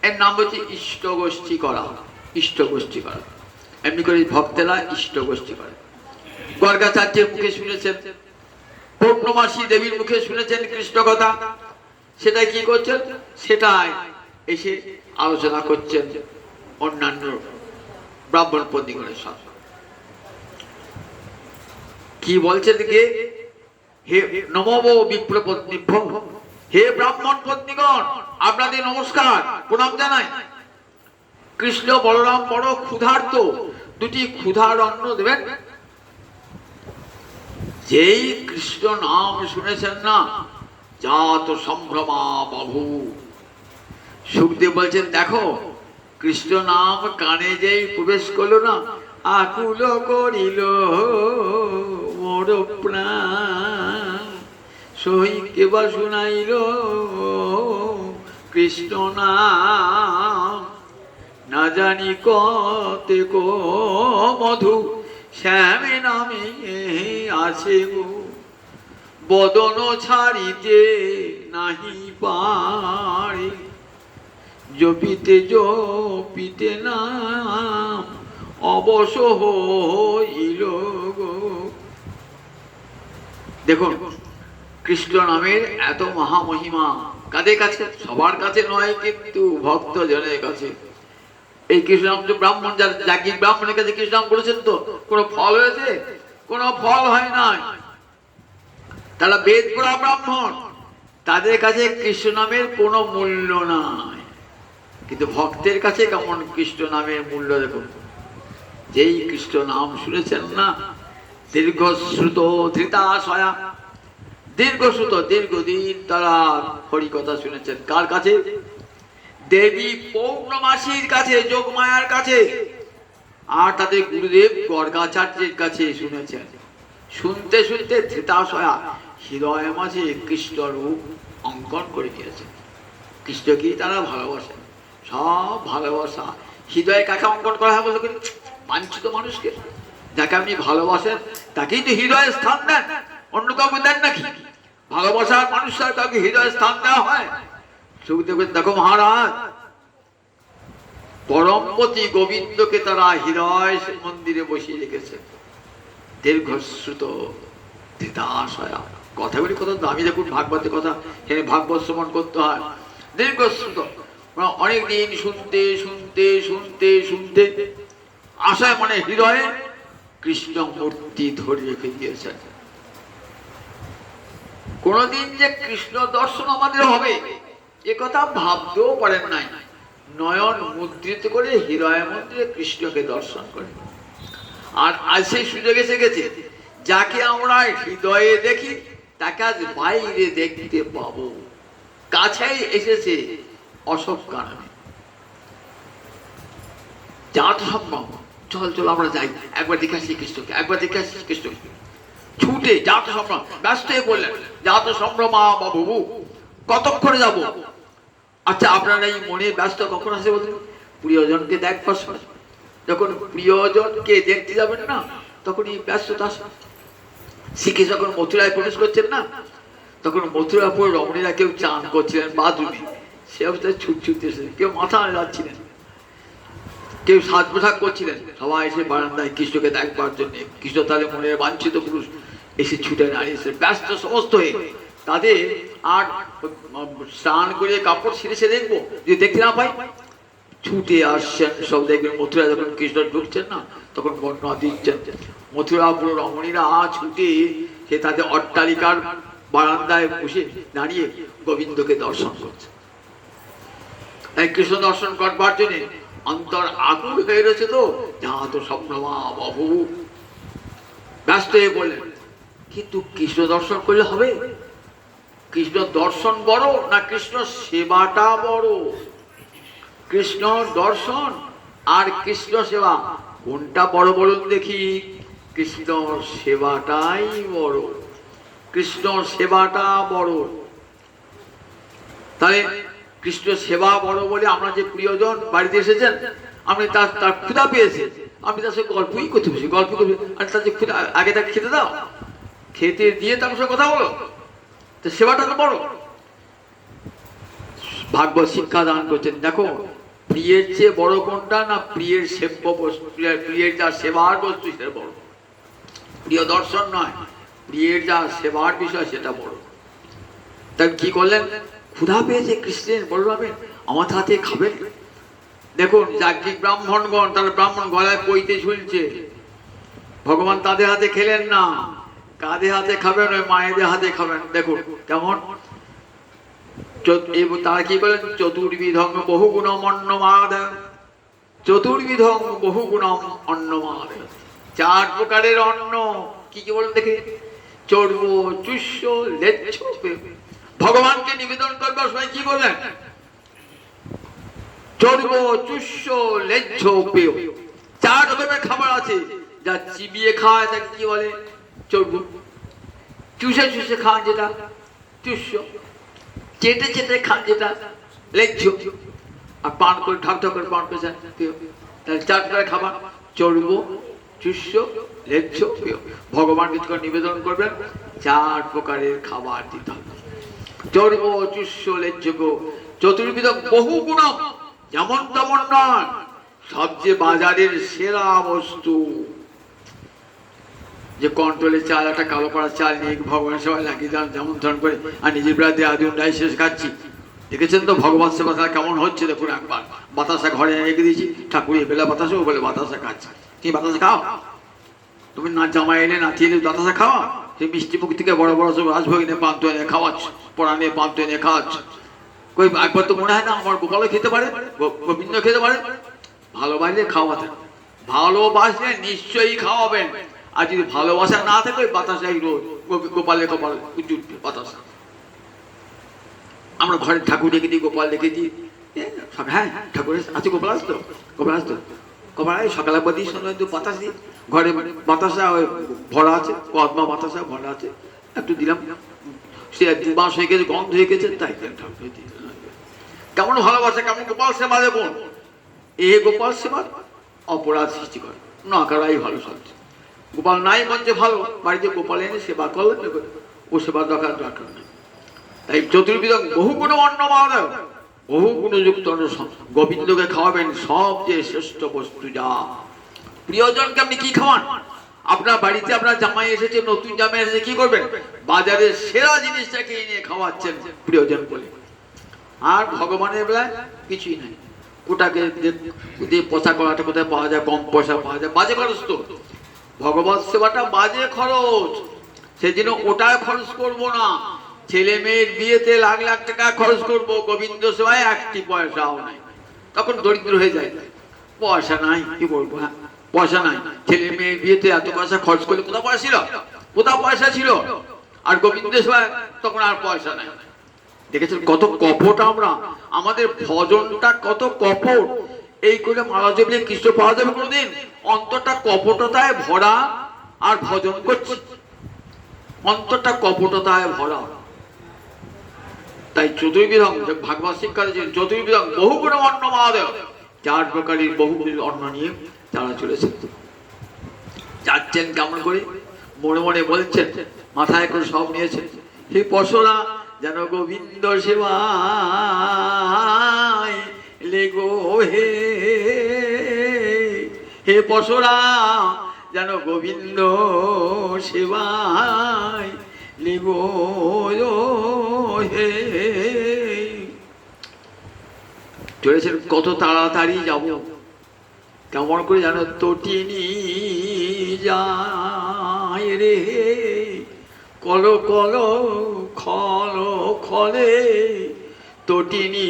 এর নাম হচ্ছে ইষ্ট গোষ্ঠী করা, ইষ্ট গোষ্ঠী করা। এমনি করে ভক্তেরা ইষ্ট গোষ্ঠী করে। গর্গাচার্যের মুখে শুনেছেন, পূর্ণমাসী দেবীর মুখে শুনেছেন কৃষ্ণ কথা, সেটাই কি করছেন, সেটাই এসে আলোচনা করছেন অন্যান্য ব্রাহ্মণ পত্নীগণের সাথে। কি বলছেন কে, হে নমো বিপ্র পত্নীভ্য, হে ব্রাহ্মণ পত্নীগণ আপনাদের নমস্কার প্রণাম জানাই। কৃষ্ণ বলরাম বড় ক্ষুধার্ত, 2টি ক্ষুধার অন্ন দেবেন। যেই কৃষ্ণ নাম শুনেছেন না, জাত সম্ভ্রমা বাবু। সুখদেব বলছেন দেখো, কৃষ্ণ নাম কানে যেই প্রবেশ করলো না, আকুল করিল মোর প্রাণ, সহি কেবা শুনাইল কৃষ্ণ নাম, না জানি কতে কো মধু শ্যামে নামে আছে গো, বদন ছাড়িতে নাহি পারে, জপিতে জপিতে নাম অবশ হইল গো। দেখুন কৃষ্ণ নামের এত মহামহিমা কাদের কাছে, সবার কাছে নয়, কিন্তু ভক্ত জনের কাছে। এই কৃষ্ণ নাম তো ব্রাহ্মণ, যারা জাগির ব্রাহ্মণের কাছে কৃষ্ণ নাম করেছেন তো কোনো ফল হয়েছে? কোনো ফল হয় নাই। তারা বেদ পড়া ব্রাহ্মণ, তাদের কাছে কৃষ্ণ নামের কোনো মূল্য নাই। কিন্তু ভক্তের কাছে কেমন কৃষ্ণ নামের মূল্য দেখুন। যেই কৃষ্ণ নাম শুনেছেন না, দীর্ঘশ্রুত ধৃতাশয়া, দীর্ঘশ্রুত দীর্ঘদিন তারা হরিকথা শুনেছেন। কার কাছে? দেবী পৌর্ণমাসীর কাছে, যোগমায়ার কাছে, আর তাদের গুরুদেব গর্গাচার্যের কাছে শুনেছেন। শুনতে শুনতে ধৃতাশয়া হৃদয় মাঝে কৃষ্ণ রূপ অঙ্কন করে দিয়েছেন। কৃষ্ণকেই তারা ভালোবাসেন, সব ভালোবাসা হৃদয়ে কাকে অঙ্কন করা হয় বলতে, বাঞ্ছিত মানুষকে যাকে আপনি ভালোবাসেন তাকেই তো হৃদয়ে স্থান দেন, অন্য কাউকে দেন নাকি? ভালোবাসার মানুষের কাউকে হৃদয়ে স্থান দেওয়া হয়? সুখদেব দেখো মহারাজ, পরমপতি গোবিন্দকে তারা হৃদয় মন্দিরে বসিয়ে রেখেছে। দীর্ঘশ্রুত ধৃতাশয়া কথাগুলি কত দামি দেখুন, ভাগবতের কথা, এখানে ভাগবত শ্রবণ করতে হয় দীর্ঘশ্রুত, অনেক দিন শুনতে শুনতে শুনতে শুনতে আশায় মানে হৃদয়ে কৃষ্ণ মূর্তি ধরে রেখে দিয়েছেন। কোনদিন যে কৃষ্ণ দর্শন আমাদের হবে এ কথা ভাবতেও পারেন নাই। নয়ন মুদ্রিত করে হৃদয় মন্দিরে কৃষ্ণকে দর্শন করে। আর আজ সেই সুযোগ এসে গেছে, যাকে আমরা হৃদয়ে দেখি তাকে আজ বাইরে দেখতে পাবো। কাছেই এসেছে অসৎ কারণে। যা তো সম্ভব, চল চল আমরা যাই, একবার দেখে আসি কৃষ্ণকে, একবার দেখে আসি কৃষ্ণকে। ছুটে যা তো সম্ভ্রম, ব্যস্ত হয়ে বললেন যা তো সম্ভ্রম বাবু, কতক্ষণে যাবো? আচ্ছা আপনারা এই মনে ব্যস্ত কখন আসে বললেন? প্রিয়জনকে দেখবার সময়। যখন প্রিয়জনকে দেখতে যাবেন না, তখন এই ব্যস্ততা আসে। শ্রীকৃষ্ণ যখন মথুরায় প্রবেশ করছেন না, তখন মথুরাপুর রমণীরা কেউ চান করছিলেন বাথরুমে, সে অবস্থায় ছুট ছুটতে এসে কেউ মাথা যাচ্ছিলেন, কেউ সাজ পোশাক করছিলেন, সবাই এসে বারান্দায় কৃষ্ণকে দেখবার জন্য। কৃষ্ণ তাদের মনের বাঞ্ছিত পুরুষ এসে ছুটে দাঁড়িয়েছে ব্যস্ত সমস্ত হয়ে। তাদের আর স্নান করে কাপড় ছিঁড়ে সে দেখবো, যদি দেখতে না পাই ছুটে আসছেন সব। দেখবেন মথুরা যখন কৃষ্ণ ঢুকছেন না, তখন বর্ণনা দিচ্ছেন মথুরাপুর রমণীরা ছুটে সে তাদের অট্টালিকার বারান্দায় বসে দাঁড়িয়ে গোবিন্দকে দর্শন করছে। তাই কৃষ্ণ দর্শন করবার জন্য অন্তর আকুল হয়ে রয়েছে, তো যা তো সম্ভ্রমা বাবু, ব্যস্ত হয়ে বললেন। কিন্তু কৃষ্ণ দর্শন করলে হবে? কৃষ্ণ দর্শন বড় না কৃষ্ণ সেবাটা বড়? কৃষ্ণ দর্শন আর কৃষ্ণ সেবা কোনটা বড় বলুন দেখি? কৃষ্ণ সেবাটাই বড়, কৃষ্ণ সেবাটা বড়। তাহলে কৃষ্ণ সেবা বড় বলে আমরা যে প্রিয়জন বাড়িতে এসেছেন, আপনি তার ক্ষুধা পেয়েছে, আপনি তার সাথে গল্পই করতে বসে গল্প করবে, আর তার যে ক্ষুধা আগে তাকে খেতে দাও, খেতে দিয়ে তার সাথে কথা বলো, তো সেবাটা তো বড়। ভাগবত শিক্ষা দান করছেন, দেখো প্রিয়ের চেয়ে বড় কোনটা না প্রিয়ের সেব্য বস্তু, প্রিয়ের যা সেবার বস্তু সেটা বড়। প্রিয় দর্শন নয়, প্রিয়ের যা সেবার বিষয় সেটা বড়। তাই কি করলেন? ক্ষুধা পেয়েছে কৃষ্ণের, বলবেন আমার হাতে খাবেন। দেখুন যাজ্ঞিক ব্রাহ্মণগণ, তারা ব্রাহ্মণ গলায় পইতে ঝুলছে, ভগবান তাদের হাতে খেলেন না, কাদের হাতে খাবেন? ওই মায়েদের হাতে খাবেন। দেখুন কেমন তারা কি বলেন? চতুর্বিধং বহুগুণম অন্নমাদায়, চতুর্বিধং বহুগুণম অন্নমাদায়। 4 প্রকারের অন্ন কি কি বলেন দেখে? চর্ব, চুষ্য, লেচ্ছ। ভগবানকে নিবেদন করবার সময় কি বললেন? চর্ব, চুষ্য, লেচ্ছ, পেয়। 4 রকমের খাবার আছে। যা চিবিয়ে খায় তাকে কি বলে? চর্ব। চুষে চুষে খান যেটা চুষ্য, চেটে চেটে খান যেটা লেচ্ছ, আর পান করে ঢক ঢক করে পান করে পেয়। তাহলে 4 প্রকারের খাবার, চর্ব, চুষ্য, লেচ্ছ, পেয়। ভগবানকে যখন নিবেদন করবেন 4 প্রকারের খাবার দিতে হবে। চর্ব, চুষ্য, লেচ্ছ, চতুর্বিধ বহু গুণ, যেমন তেমন নয়, সবচেয়ে বাজারের সেরা বস্তু। যে কন্ট্রোলের চাল, একটা কালো পাড়া চাল নিয়ে ভগবানের সবাই লাগিয়ে দেন যেমন ধরন করে, আর নিজের বেড়া দিয়ে আদি উন্ডাই শেষ খাচ্ছি। দেখেছেন তো ভগবান সেবা কেমন হচ্ছে? দেখুন একবার বাতাসা ঘরে রেখে দিয়েছি, ঠাকুর বেলা বাতাসা, ও বলে বাতাসা খাচ্ছে। তুমি বাতাসা খাও? তুমি না জামাই এনে নাচিয়ে এনে বাতাসা খাওয়া? সেই মিষ্টি মুখ থেকে বড় বড় সব রাজভোগ এনে পান্ত এনে খাওয়াচ্ছ, পড়া নিয়ে পান্ত এনে খাওয়াচ্ছ। কই একবার তো মনে হয় না আমার গোপালও খেতে পারে, গোবিন্দ খেতে পারে? ভালোবাসলে খাওয়াতে, ভালোবাসলে নিশ্চয়ই খাওয়াবেন। আর যদি ভালোবাসা না থাকে ওই বাতাসাই রোজ গোপালে গোপাল উঠবে বাতাসা। আমরা ঘরে ঠাকুর রেখে দিই, গোপাল রেখে দিই। হ্যাঁ ঠাকুরের আছে, গোপাল আসতো, গোপাল আসতো, গোপাল সকালে বাদি সময় একটু বাতাস দিই। ঘরে বাতাসা ভরা আছে, পদ্মা বাতাসা ভরা আছে, একটু দিলাম। সে 2 মাস হয়ে গেছে, গন্ধ হয়ে গেছে, তাই কেমন ভালোবাসা, কেমন গোপাল সেবা দেখুন। এ গোপাল সেবা অপরাধ সৃষ্টি করে না করাই ভালো। সবচেয়ে গোপাল নাই মঞ্চে ভালো, বাড়িতে গোপাল এনে সেবা করলেন, ও সেবা দরকার নেই। তাই চতুর্বিধ বহু গুণ অন্নমাদায়, বহু গুণযুক্ত গোবিন্দকে খাওয়াবেন সবচেয়ে শ্রেষ্ঠ বস্তু। যা প্রিয়জনকে আপনি কি খাওয়ান? আপনার বাড়িতে আপনার জামাই এসেছে, নতুন জামাই এসেছে, কি করবেন? বাজারের সেরা জিনিসটাকে এনে খাওয়াচ্ছেন প্রিয়জন বলে। আর ভগবানের বেলায় কিছুই নাই। ওটাকে দিয়ে পচা করাটা কোথায় পাওয়া যায়, কম পয়সা পাওয়া যায়, বাজে খরচ তো। ভগবত সেবাটা বাজে খরচ, সেই জন্য ওটায় খরচ করবো না। ছেলে মেয়ের বিয়েতে লাখ লাখ টাকা খরচ করবো, গোবিন্দ সেবায় একটি পয়সাও নাই। তখন দরিদ্র হয়ে যায়, পয়সা নাই, কি বলবো? হ্যাঁ, পয়সা নাই। ছেলে মেয়ের বিয়েতে এত পয়সা খরচ করলে কোথাও পয়সা ছিল? কোথাও পয়সা ছিল? আর গোবিন্দ সেবায় তখন আর পয়সা নাই। দেখেছেন কত কপট আমরা, আমাদের ভজনটা কত কপট। এই করে মারা যাবে কৃষ্ণ পাওয়া যাবে কোনোদিন? অন্তরটা কপটতায় ভরা আর ভজন করছে, অন্তরটা কপটতায় ভরা। তাই চতুর্বিধং ভাগবত শিক্ষা দিয়েছেন, চতুর্বিধং বহু গুণ অন্ন মহাদেব, 4 প্রকারের বহু অন্ন নিয়ে তারা চলেছে। যাচ্ছেন কেমন করে? মনে মনে বলছেন, মাথায় করে সব নিয়েছেন, হে পশরা যেন গোবিন্দ সেবায় লেগো হে, হে পশরা যেন গোবিন্দ সেবায় লেগো হে। চলেছেন কত তাড়াতাড়ি যাব, কেমন করে যেন তটিনী যায় রে, কল কল খল খলে তটিনী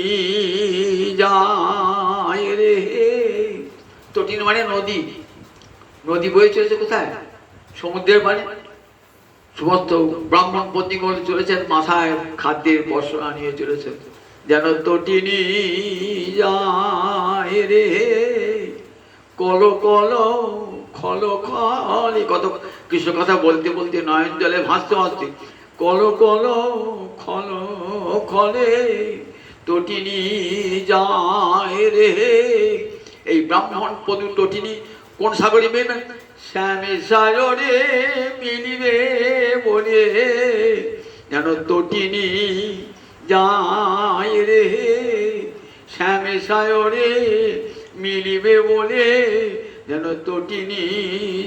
যায় রে। তটিনী মানে নদী, নদী বয়ে চলেছে কোথায়? সমুদ্রের পাড়ে। সমস্ত ব্রাহ্মণ পত্নীগণ চলেছেন, মাথায় খাদ্যের পসরা নিয়ে চলেছেন, যেন তটিনী যায় রে, কল কল খল খল। কত কৃষ্ণ কথা বলতে বলতে নয়ন জলে ভাসতে ভাসতে, কল কল খল খলে তটিনী যায় রে। এই ব্রাহ্মণ পদু তটিনী কোন সাগরে মেয়ে? শ্যামে সাগরে মিলিবে বলে যেন তটিনী যায় রে, শ্যামে সাগরে মিলিবে বলে যেন তটিনী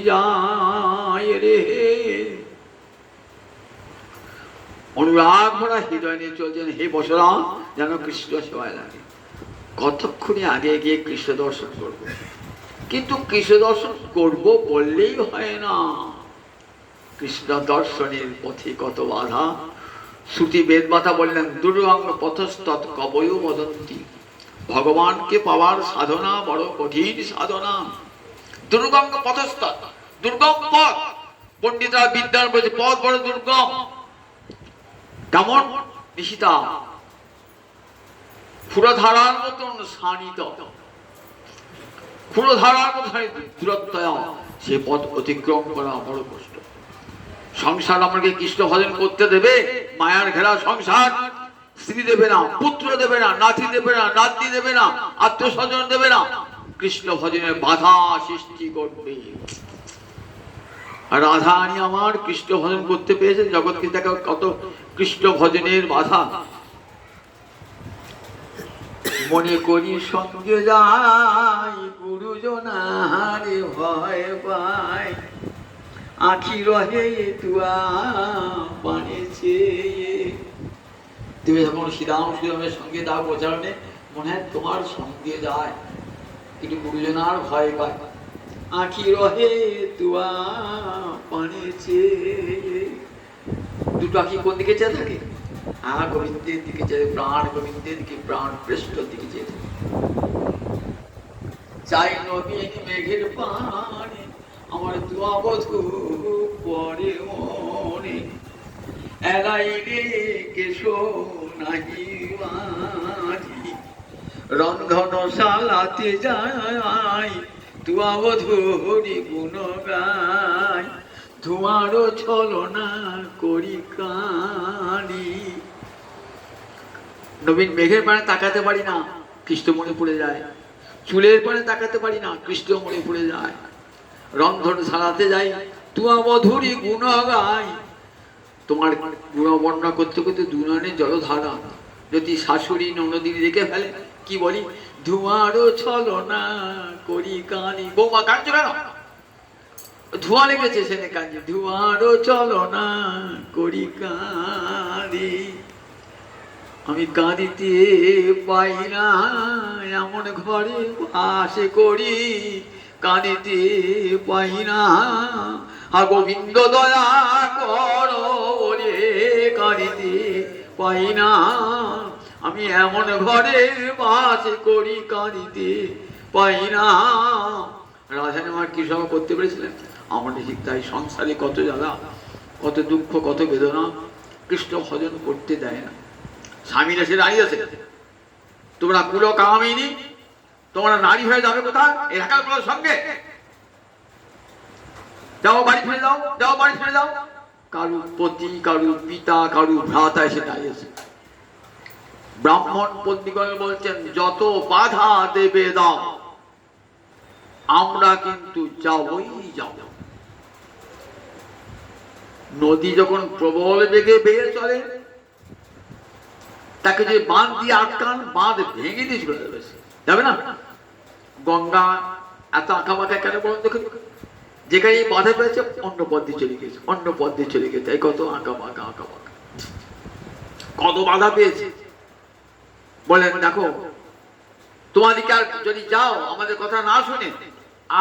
যায় রে। অনুরাগ ভরা হৃদয় নিয়ে চলছেন, হে বসরা যেন কৃষ্ণ সেবায় লাগে। কতক্ষণে আগে গিয়ে কৃষ্ণ দর্শন করবো, কিন্তু কৃষ্ণ দর্শন করব বললেই হয় না। কৃষ্ণ দর্শনের পথে কত বাধা। শ্রুতি বেদ মাতা বললেন, দুর্গম পথস্তৎ কবয় বদন্তি, ভগবানকে পাওয়ার সাধনা বড় কঠিন সাধনা। দুর্গম পথস্তৎ, দুর্গম পথ। পণ্ডিতরা বিদ্যান বলছে পথ বড় দুর্গম। কেমন? নিশিতা ফুরধারার মতন শানিত, ফুরধারার মতন দূরত্বয়া, সে পথ অতিক্রম করা বড় কষ্ট। সংসার আমাকে কৃষ্ণ ভজন করতে দেবে? মায়ার ঘেরা সংসার। স্ত্রী দেবে না, পুত্র দেবে না, নাতি দেবে না, নাতনি দেবে না, আত্মীয় স্বজন দেবে না, কৃষ্ণ ভজনের বাধা সৃষ্টি করবে। আর রাধারানী আমার কৃষ্ণ ভজন করতে পেরেছে, জগৎকে দেখা কত কৃষ্ণ ভজনের বাধা। মনে করি সঙ্গে যাই গুরুজনারে ভয় পায়, আখি রহে তুয়া পানেছে। তুমি যখন শ্রীরাম শ্রীরামের সঙ্গে দাও প্রচারণে, মনে হয় তোমার সঙ্গে যায়, কিন্তু গুরুজনার ভয় পায়, আখি রহে তুয়া পানেছে। দুটো আখি কোন দিকে চেয়ে থাকে? গোবিন্দের দিকে চেয়ে, প্রাণ গোবিন্দের দিকে, প্রাণ পৃষ্ঠের দিকে চেয়ে থাকে। চাই নবীন মেঘের পানে আমার তুয়া বধু পরে মনে, এলাই রে কেশো নাহি মাঝি, রন্ধনশালাতে যাই তুয়া বধুরি গুণ গাই, ধোঁয়ারও ছলনা করি কালি। নবীন মেঘের পানে তাকাতে পারি না, কৃষ্ণ মনে পড়ে যায়। চুলের পানে তাকাতে পারি না, কৃষ্ণ মনে পড়ে যায়। রন্ধনশালাতে যাই তুয়া মধুরী গুণ গাই। তোমার গুণ বর্ণনা করতে করতে দুনয়নে জলধারা। যদি শাশুড়ি ননদিনী দেখে ফেলে, কি বলি? ধোঁয়ারও ছলনা করি কালি। বৌমা কাঁদছো কেন? ধোঁয়া লেগেছে, সেনে কাজে ধোঁয়ারও চলো না করি কাঁদি, আমি কাঁদিতে পাই না এমন ঘরে বাসে করি, কাঁদিতে পাই না গোবিন্দ দয়া করো বলে কাঁদিতে পাই না, আমি এমন ঘরে বাস করি কাঁদিতে পাই না। রাধারানী আমার কি সব করতে পেরেছিলেন? আমাদের ঠিক তাই, সংসারে কত জ্বালা, কত দুঃখ, কত বেদনা, কৃষ্ণ ভজন করতে দেয় না। স্বামীরা সে দাঁড়িয়ে আছে, তোমরা কুলো কামিনী, তোমরা নারী হয়ে যাবে কোথায় এই একাগুলোর সঙ্গে? যাও বাড়ি ফিরে যাও, যাও বাড়ি ফিরে যাও। কারু পতি, কারু পিতা, কারু ভ্রাতা এসে দাঁড়িয়েছে। ব্রাহ্মণ পত্নীগণ বলছেন, যত বাধা দেবে দাও, আমরা কিন্তু যাবই যাব। নদী যখন প্রবল বেগে বেয়ে চলে, তাকে যে বাঁধ দিয়ে আটকান, বাঁধ ভেঙে দিয়ে চলে যাবে, যাবে না? গঙ্গা এত আঁকা বাঁকা কেন বলুন দেখুন? যেখানে বাধা পেয়েছে অন্য পথ দিয়ে চলে গেছে, অন্য পথ দিয়ে চলে গেছে, এই কত আঁকা বাঁকা, আঁকা বাঁকা, কত বাধা পেয়েছে। বলেন দেখো, তোমাদেরকে আর যদি যাও আমাদের কথা না শুনে,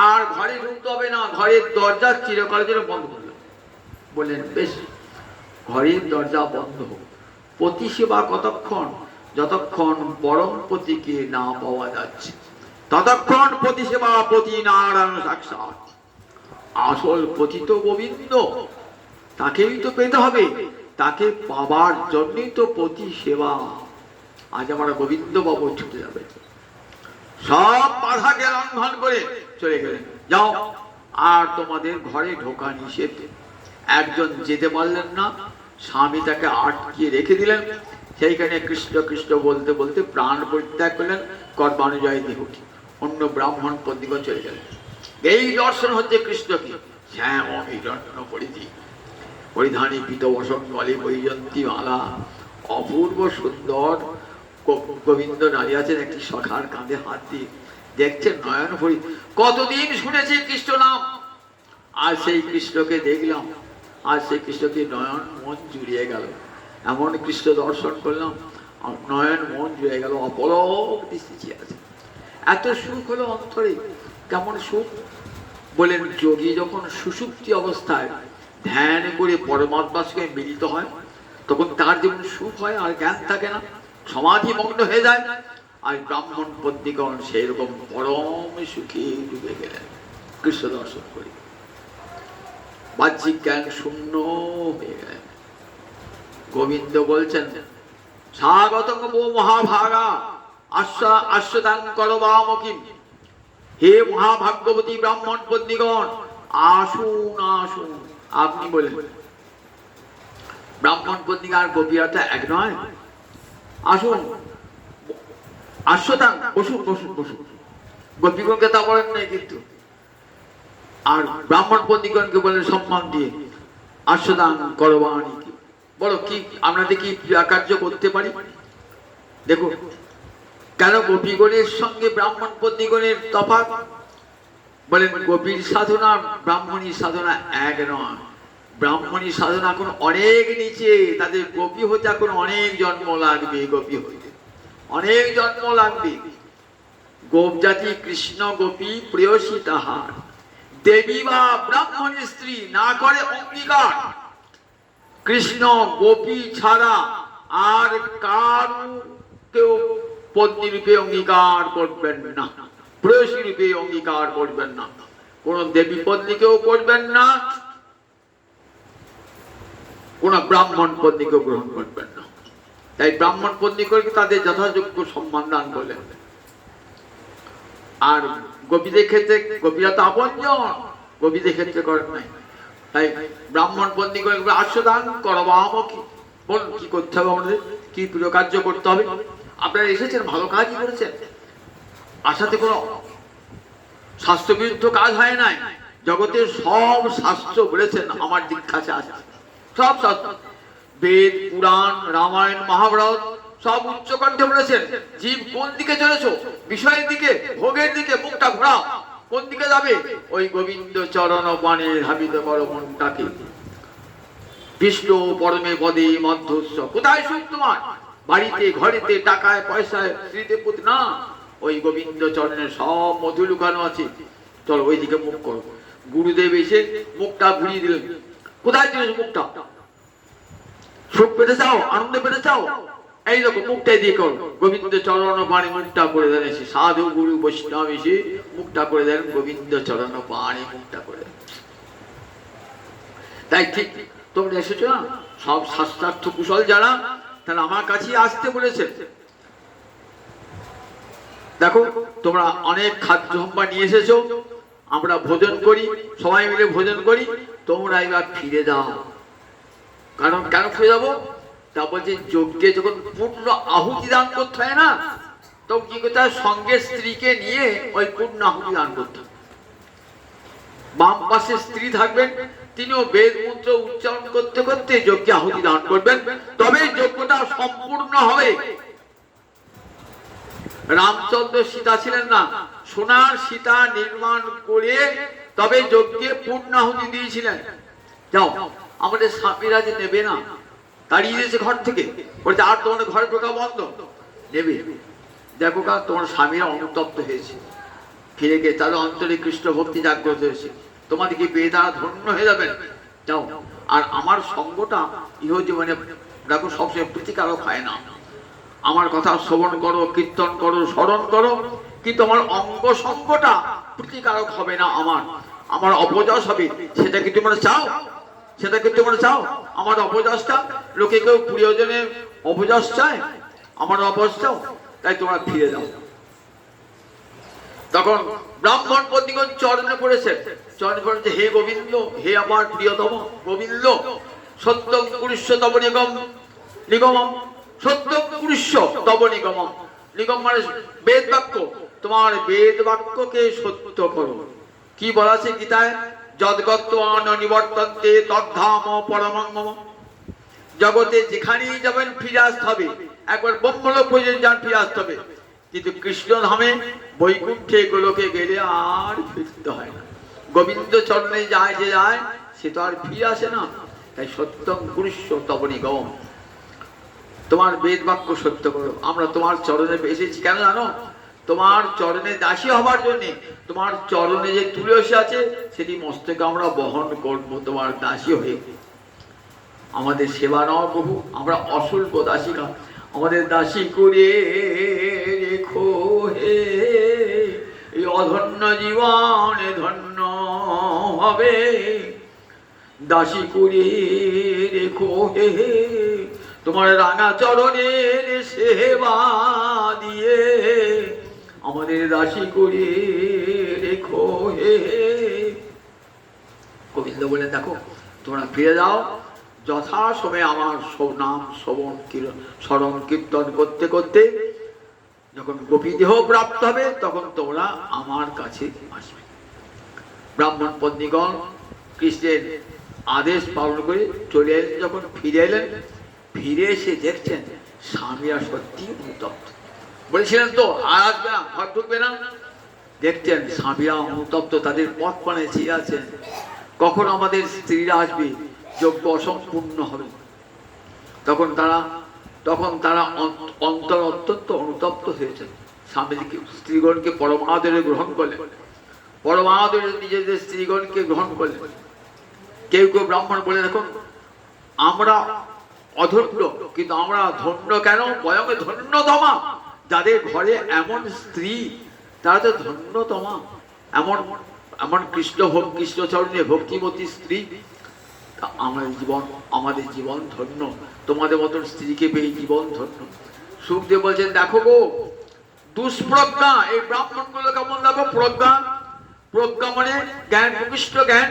আর ঘরে ঢুকতে হবে না, ঘরের দরজা চিরকালের জন্য বন্ধ করলো। বললেন বেশ, ঘরের দরজা বন্ধ হোক, পতি সেবা কতক্ষণ? যতক্ষণ পরম পতিকে না পাওয়া যাচ্ছে, ততক্ষণ পতি সেবা, পতি নারায়ণ সাক্ষাৎ। আসল পতি তো গোবিন্দ, তাকেই তো পেতে হবে, তাকে পাবার জন্যই তো পতি সেবা। আজ আমরা গোবিন্দ বাবু ছুটে যাবে, সব বাধাকে লঙ্ঘন করে চলে গেলেন। যাও, আর তোমাদের ঘরে ঢোকা নিষেধ। একজন যেতে পারলেন না, স্বামী তাকে আটকিয়ে রেখে দিলেন। সেইখানে কৃষ্ণ কৃষ্ণ বলতে বলতে প্রাণ পরিত্যাগ করলেন, কর্মানুযায়ী দেহটি। অন্য ব্রাহ্মণ পত্নীগণ চলে গেলেন। এই দর্শন হচ্ছে কৃষ্ণকে। শ্যাম হিরণ্য পরিধি, পরিধানী পীত বসন গলে বৈজন্তী মালা, অপূর্ব সুন্দর গোবিন্দ দাঁড়িয়ে আছেন একটি সখার কাঁধে হাত দিয়ে, দেখছেন নয়ন ভরি। কতদিন শুনেছি কৃষ্ণ নাম, আজ সেই কৃষ্ণকে দেখলাম, আজ সেই কৃষ্ণকে নয়ন মন জুড়িয়ে গেল। এমন কৃষ্ণ দর্শন করলাম, নয়ন মন জুড়ে গেল, অপলক দৃষ্টি আছে। এত সুখ হলো অন্তরে। কেমন সুখ? বলেন, যোগী যখন সুষুপ্তি অবস্থায় ধ্যান করে পরমাত্মার সঙ্গে মিলিত হয়, তখন তার যেমন সুখ হয়, আর জ্ঞান থাকে না, সমাধি মগ্ন হয়ে যায়। আর ব্রাহ্মণ পত্নীগণ সেই রকম পরম সুখে ডুবে গেলেন কৃষ্ণ দর্শন করে, বাহ্যিক জ্ঞান শূন্য হয়ে গেলেন। গোবিন্দ বলছেন, স্বাগতং ভো মহাভাগা আশ্রদান করবামকিম। হে মহাভাগ্যবতী ব্রাহ্মণ পত্নীগণ, আসুন আসুন। আপনি বলেন, ব্রাহ্মণ পত্নী আর গোপীরা এক নয়, আসুন আশ্রদান, বসুন বসুন বসুন। গোপীগণকে তা বলেন নাই কিন্তু, আর ব্রাহ্মণ পত্নীগণকে বলেন সম্মান দিয়ে, আশ্রদান করবানি। বলো কি আপনাদের কি কার্য করতে পারি? দেখো কেন গোপীগণের সঙ্গে ব্রাহ্মণ পত্নীগণের তফাৎ। বলেন, গোপীর সাধনা ব্রাহ্মণী সাধনা এক নয়। ব্রাহ্মণী সাধনা এখন অনেক নিচে, তাদের গোপী হতে এখন অনেক জন্ম লাগবে, গোপী হইতে অনেক জন্ম লাগবে। গোপ জাতি কৃষ্ণ গোপী প্রেয়সী তাহার, দেবী বা ব্রাহ্মণী স্ত্রী না করে অঙ্গীকার, কৃষ্ণ গোপী ছাড়া আর কারু কেউ পত্নী রূপে অঙ্গীকার করবেন না, প্রেয়সী রূপে অঙ্গীকার করবেন না, কোন দেবী পত্নীকেও করবেন না, কোন ব্রাহ্মণ পত্নীকেও গ্রহণ করবেন না। তাই ব্রাহ্মণ পত্নী করে তাদের যথাযোগ্য সম্মান দান করলেন। আর গোপীদের ক্ষেত্রে, গোপীরা তো আপনজন, গোপীদের ক্ষেত্রে করেন নাই। তাই ব্রাহ্মণ পত্নী করে আশ্রদান করবামকি। বলুন কি করতে হবে আমাদের, কি প্রিয় কার্য করতে হবে? আপনারা এসেছেন, ভালো কাজই করেছেন, আসাতে কোনো শাস্ত্রবিরুদ্ধ কাজ হয় নাই। জগতের সব শাস্ত্র বলেছেন আমার দিক কাছে আছে, সব শাস্ত্র, বেদ পুরাণ রামায়ণ মহাভারত সব উচ্চকণ্ঠে বলেছেন, জীব কোন দিকে চলেছ, বিষয়ের দিকে ভোগের দিকে মুখটা ঘোরাও, কোন দিকে যাবে? ওই গোবিন্দ চরণ বাণে ধাবিত করো মনটাকে। বিষ্ণু পরমে পদে মধ্যস্ব। কোথায় সুখ তোমার? বাড়িতে, ঘরেতে, টাকায়, পয়সায়, স্ত্রীতে, পুত্র না। ওই গোবিন্দ চরণে সব মধু লুকানো আছে। চলো ওই দিকে মুখ করো। গুরুদেব এসে মুখটা ঘুরিয়ে দিলেন। কোথায় ছিল মুখটা? সুখ পেতে চাও, আনন্দ পেতে চাও, এই দেখো মুখটাই দিয়ে করো। গোবিন্দ চরণ বাণী মুখটা করে দেন। এসে সাধু গুরু বৈষ্ণব এসে মুখটা করে দেন। গোবিন্দ চরণ বাণী মুখটা করে দেন। তাই ঠিক তোমরা এসেছো না, সব শাস্ত্রার্থ কুশল যারা, তারা আমার কাছে আসতে বলেছে। দেখো তোমরা অনেক খাদ্য সম্ভার নিয়ে এসেছো, আমরা ভোজন করি, সবাই মিলে ভোজন করি। তোমরা এবার ফিরে যাও। কারণ কেন ফিরে যাবো? তা বলছে যজ্ঞে যখন পূর্ণ আহুতি দান করতে হয় না, তখন কি করতে হয়? সঙ্গে স্ত্রীকে নিয়ে ওই পূর্ণ আহুতি দান করতে হয়। বাম পাশে স্ত্রী থাকবেন, তিনিও বেদ মন্ত্র উচ্চারণ করতে করতে যজ্ঞে আহুতি দান করবেন, তবে যজ্ঞটা সম্পূর্ণ হবে। রামচন্দ্র সীতা ছিলেন না, সোনার সীতা নির্মাণ করে তবে যজ্ঞে পূর্ণাহুতি দিয়েছিলেন। যাও, আমাদের স্বামীরা যে নেবে না, তাড়িয়ে দিয়েছে ঘর থেকে, বলছে আর তোমাদের ঘরে ঢোকা বন্ধ। নেবে, দেখো কা তোমার স্বামীরা অনুতপ্ত হয়েছে, ফিরে গিয়ে তাদের অন্তরে কৃষ্ণ ভক্তি জাগ্রত হয়েছে, তোমাদেরকে পেয়ে তারা ধন্য হয়ে যাবেন। যাও, আর আমার সঙ্গটা ইহ জীবনে দেখো সবসময় প্রতিকারক হয় না। আমার কথা শ্রবণ করো, কীর্তন করো, স্মরণ করো, কিন্তু আমার অঙ্গ সঙ্গটা প্রতিকারক হবে না। আমার অপযশ হবে। সেটা কি তোমরা চাও? সেটা কি তোমরা চাও? আমার অপযশটা, লোকে কেউ প্রিয়জনের অপযশ চায়? আমার অপযশ চাও? তাই তোমরা ফিরে যাও। তখন ব্রাহ্মণ পত্নীগণ চরণে পড়েছে, চরণে পড়েছে, হে গোবিন্দ, হে আমার প্রিয়তম গোবিন্দ, সত্যং পুরুষ তব নিগম নিগমম, সত্যং পুরুষ তব নিগমম। নিগম মানে বেদ বাক্য, তোমার বেদ বাক্যকে সত্য করো। কি বলা আছে গীতায়? যদ্গত্বান নিবর্তন্তে তদ্ধাম পরমং মম। জগতে যেখানেই যাবেন ফিরে আসতে হবে, একবার ব্রহ্মলোক পর্যন্ত যান, ফিরে আসতে হবে। কিন্তু কৃষ্ণ ধামে বৈকুণ্ঠে গোলকে গেলে আর ফিরতে হয় না। গোবিন্দ চরণে যায় যে যায়, সে তো আর ফিরে আসে না। তাই সত্যং পুরুষ তব নিগম, তোমার বেদ বাক্য সত্য করো। আমরা তোমার চরণে এসেছি কেন জানো? তোমার চরণে দাসী হবার জন্য। তোমার চরণে যে তুলসী আছে, সেটি মস্তকে আমরা বহন করবো তোমার দাসী হয়ে। আমাদের সেবা নাও প্রভু, আমরা অশুল্ক দাসীকা। আমাদের দাসী করে রেখো হে, এই অধন্য জীবনে ধন্য হবে। দাসী করে রেখো হে, তোমার রাঙা চরণের সেবা দিয়ে আমাদের দাসী করে রেখো হে। গোবিন্দ বলে, দেখো তোমরা ফিরে যাও। যথাসময়ে আমার নাম স্মরণ কীর্তন করতে করতে যখন গোপী দেহ প্রাপ্ত হবে, তখন তোমরা আমার কাছে আসবে। ব্রাহ্মণ পত্নীগণ কৃষ্ণের আদেশ পালন করে চলে এলেন। যখন ফিরে এলেন, ফিরে এসে দেখছেন স্বামীরা সত্যি অনুতপ্ত। বলেছিলেন তো আর আসবে না, ঘর ঢুকবে না। দেখছেন স্বামীরা অনুতপ্ত, তাদের পথ পানে চেয়ে আছেন কখন আমাদের স্ত্রীরা আসবে, যজ্ঞ অসম্পূর্ণ হবে। তখন তারা অন্তর অত্যন্ত অনুতপ্ত হয়েছে। স্বামীকে, স্ত্রীগণকে পরমাদরে গ্রহণ করলেন, পরমাদরে নিজেদের স্ত্রীগণকে গ্রহণ করলেন। কেউ কেউ ব্রাহ্মণ বলে, দেখুন আমরা অধন্য, কিন্তু আমরা ধন্য কেন? বয়ং ধন্যতমা। যাদের ঘরে এমন স্ত্রী, তারা তো ধন্যতমা। এমন এমন কৃষ্ণচরণে ভক্তিমতী স্ত্রী, আমাদের জীবন ধন্য। তোমাদের মতন স্ত্রীকে পেয়ে জীবন ধন্য। সুখদেব বলছেন, দেখো গো দুষ্প্রজ্ঞা, এই ব্রাহ্মণ গুলো কেমন দেখো প্রজ্ঞা। প্রজ্ঞা মানে জ্ঞান, প্রকৃষ্ট জ্ঞান।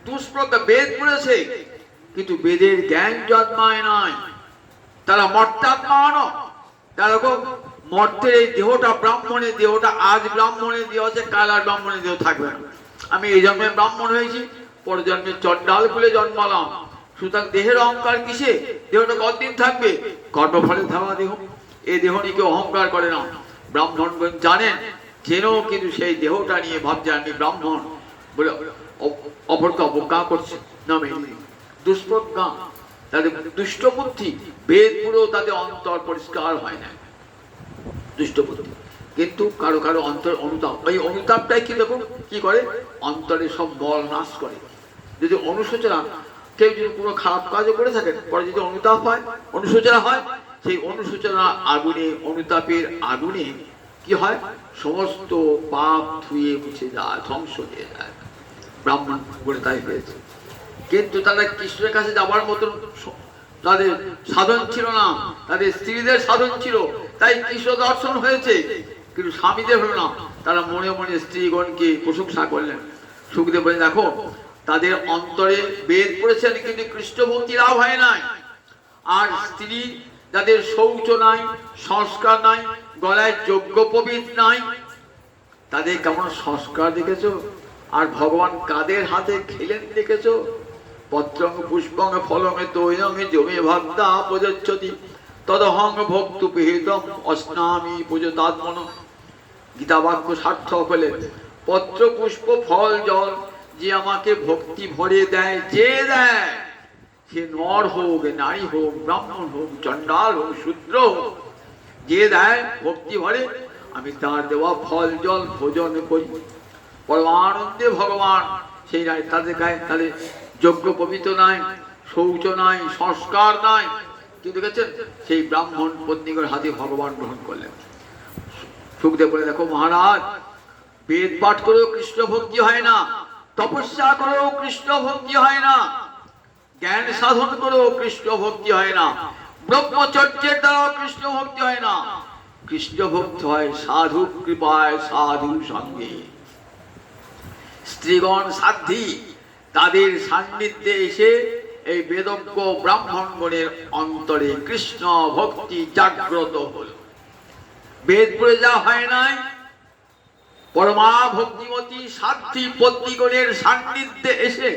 দুষ্প্রজ্ঞা, বেদ পড়েছে কিন্তু বেদের জ্ঞান জন্মায় নাই। তারা মর্তাত্মা আনো। তারা মর্তের এই দেহটা, ব্রাহ্মণের দেহটা, আজ ব্রাহ্মণের দেহ আছে, কাল আর ব্রাহ্মণের দেহ থাকবে না। আমি এই জন্মে ব্রাহ্মণ হয়েছি, পর জন্মে চন্ডাল খুলে জন্মালাম। সুতরাং দেহের অহংকার কিসে? দেহটা কতদিন থাকবে? কর্মফলে থাকা দেহ। এই দেহ নিয়ে কেউ অহংকার করে না। ব্রাহ্মণগণ জানেন জেনেও কিন্তু সেই দেহটা নিয়ে ভাবছে আমি ব্রাহ্মণ বলে অপরকে অবজ্ঞা করছে, না মেনে দুষ্প্রজ্ঞা, তাদের দুষ্ট বুদ্ধি, বেদ পুরো তাদের অন্তর পরিষ্কার হয় না, দুষ্ট বুদ্ধি। কিন্তু কারো কারো অন্তর অনুতাপ, এই অনুতাপটাই কি দেখুন কি করে, অন্তরে সব বল নাশ করে। যদি অনুশোচনা, কেউ যদি কোনো খারাপ কাজও করে থাকেন, পরে যদি অনুতাপ হয়, অনুশোচনা হয়, সেই অনুশোচনা আগুনে, অনুতাপের আগুনে কি হয়, সমস্ত পাপ ধুয়ে মুছে যায়, ধ্বংস হয়ে যায়। ব্রাহ্মণ বলে তাই হয়েছে। কিন্তু তারা কৃষ্ণের কাছে যাবার মতন তাদের সাধন ছিল না, তাদের স্ত্রীদের সাধন ছিল, তাই কৃষ্ণ দর্শন হয়েছে, কিন্তু স্বামীদের হলো না। তারা মনে মনে স্ত্রীগণকে প্রশংসা করলেন। সুখদেব বলে দেখো, তাদের অন্তরে বেদ পড়েছেন কিন্তু কৃষ্ণ ভক্তি লাভ হয় নাই। আর স্ত্রী যাদের শৌচ নাই, সংস্কার নাই, গলায় যজ্ঞোপবীত নাই, তাদের কেমন সংস্কার দেখেছো? আর ভগবান কাদের হাতে খেলেন দেখেছো? পত্রং পুষ্পং ফলং তৈলং জমে ভক্তা প্রযচ্ছতি তদহং ভক্তু পেহিতম অস্নামি পূজতাত্মন। গীতা বাক্য সার্থক হলে পত্র পুষ্প ফল জল যে আমাকে ভক্তি ভরে দেয়, যে দেয়, সে নর হোক, নারী হোক, ব্রাহ্মণ হোক, চণ্ডাল হোক, শূদ্র হোক, যে দেয় ভক্তি ভরে, আমি তার দেওয়া ফল জল ভোজন করি। পরমানন্দে ভগবান সেই নাই, তাদের গায়ে তাদের যজ্ঞ পবিত্র নাই, শৌচ নাই, সংস্কার নাই, কিন্তু দেখেছেন সেই ব্রাহ্মণ পত্নীদের হাতে ভগবান গ্রহণ করলেন। সুখদেব বলে দেখো মহারাজ, বেদ পাঠ করেও কৃষ্ণ ভক্তি হয় না, তপস্যা করেও কৃষ্ণ ভক্তি হয় না, জ্ঞান সাধন করেও কৃষ্ণ ভক্তি হয় না, ব্রহ্মচর্যের দ্বারাও কৃষ্ণ ভক্তি হয় না। কৃষ্ণ ভক্তি হয় সাধু কৃপায়, সাধু সঙ্গে। স্ত্রীগণ সাধ্বী, তাদের সান্নিধ্যে এসে এই বেদজ্ঞ ব্রাহ্মণগণের অন্তরে কৃষ্ণ ভক্তি জাগ্রত হল। বেদ পড়ে যা হয় নাই, পরমা ভক্তিমতী সাধ্বী পত্নীগণের সান্নিধ্যে এসে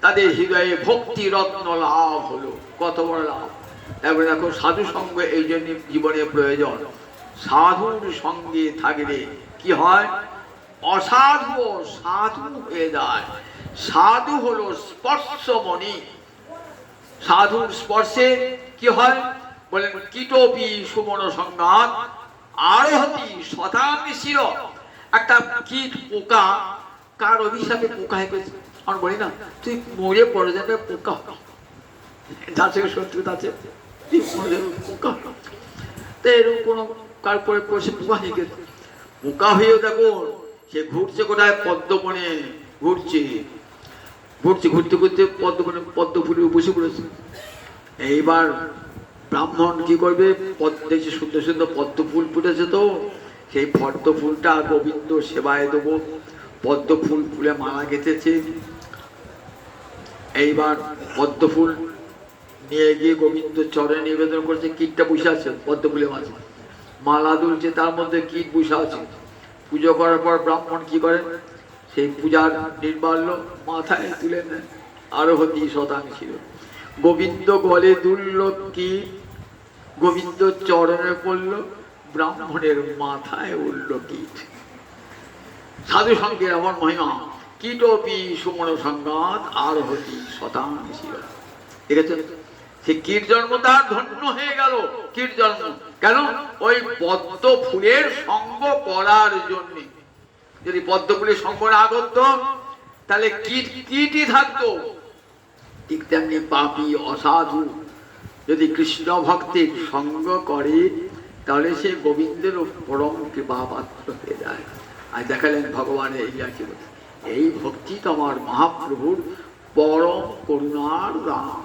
তাদের হৃদয়ে ভক্তি রত্ন লাভ হলো। কত বড় লাভ! এবার দেখো সাধু সঙ্গ এই জন্য জীবনে প্রয়োজন। সাধুর সঙ্গে থাকলে কি হয়, অসাধু সাধু হয়ে যায়। সাধু হলো স্পর্শমণি। সাধুর স্পর্শে কি হয় বলেন, কীটপি সুমন সংঘাত আরোহতি শতাংশির। একটা কীট পোকা, কার অভিশাপে পোকা হয়ে গেছে, আমি বলি না তুই মরে পড়ে যাবে পোকা, যার থেকে শত্রুতা আছে তুই মরে যাবে পোকা। তো এরকম কোনো কার পরে পড়ে পোকা হয়ে গেছে, পোকা হয়েও দেখো সে ঘুরছে কোথায়, পদ্মবনে ঘুরছে, ঘুরছে, ঘুরতে ঘুরতে পদ্মবনে পদ্ম ফুলে বসে পড়েছে। এইবার ব্রাহ্মণ কি করবে, দেখছে সুন্দর সুন্দর পদ্ম ফুল ফুটেছে, তো সেই পদ্ম ফুলটা গোবিন্দ সেবায় দেবো, পদ্ম ফুল ফুলে মালা গেঁথেছে। এইবার পদ্ম ফুল নিয়ে গিয়ে গোবিন্দ চরণে নিবেদন করছে, কীটটা বসে আছে পদ্ম ফুলের মাঝে, মালা দুলছে, তার মধ্যে কীট বসে আছে। পুজো করার পর ব্রাহ্মণ কি করেন, সেই পূজার নির্মাল্য মাথায় তুলে নেন, আরোহতি শতাংশির। গোবিন্দ গলে দুলল কীট, গোবিন্দ চরণে পড়ল, ব্রাহ্মণের মাথায় উঠল কীট। সাধু সঙ্গের আমার মহিমা, কীটপি সুমন সংঘাত আরোহতি শতাংশির। দেখেছেন, সে কীট জন্ম তার ধন্য হয়ে গেল। কীট জন্ম কেন? ওই পদ্ম ফুলের সঙ্গ করার জন্য। যদি পদ্ম ফুলের সঙ্গ না করত তাহলে কীটই থাকতো। ঠিক তেমনি পাপী অসাধু যদি কৃষ্ণ ভক্তের সঙ্গ করে তাহলে সে গোবিন্দের পরম কৃপা পাত্র হয়ে যায়। আর দেখালেন ভগবানের এই আশীর্বাদ, এই ভক্তি তোমার মহাপ্রভুর পরম করুণার দান।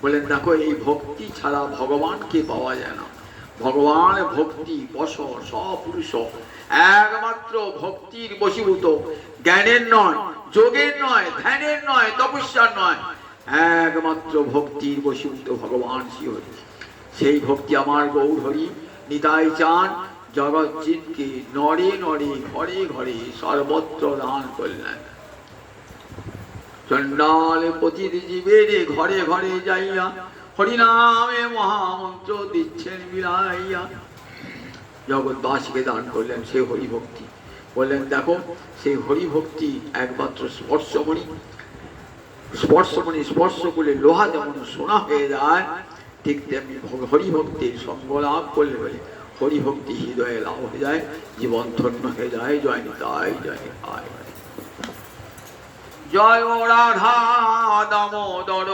বলেন দেখো, এই ভক্তি ছাড়া ভগবানকে পাওয়া যায় না। ভগবান ভক্তি বশ সপুরুষ, একমাত্র ভক্তির বশীভূত, জ্ঞানের নয়, যোগের নয়, ধ্যানের নয়, তপস্যার নয়, একমাত্র ভক্তির বশীভূত ভগবান শ্রীহরি। সেই ভক্তি আমার গৌর হরি নিতাই চান, জগৎজিৎকে নরে নরে ঘরে ঘরে সর্বত্র দান করলেন। চণ্ডাল পতিত জীবের ঘরে ঘরে যাইয়া হরিনামে মহামন্ত্র দিচ্ছেন বিলাইয়া। জগৎবাসীকে দান করলেন সে হরি ভক্তি। বললেন দেখো সেই হরিভক্তি একমাত্র স্পর্শমণি, স্পর্শমণি স্পর্শ করলে লোহা যেমন সোনা হয়ে যায়, ঠিক তেমনি হরিভক্তির সঙ্গ লাভ করলে বলে হরিভক্তি হৃদয়ে লাভ হয়ে যায়, জীবন ধন্য হয়ে যায়। জয় নিতাই, জয় নিতাই। জয় রাধা দামোদর।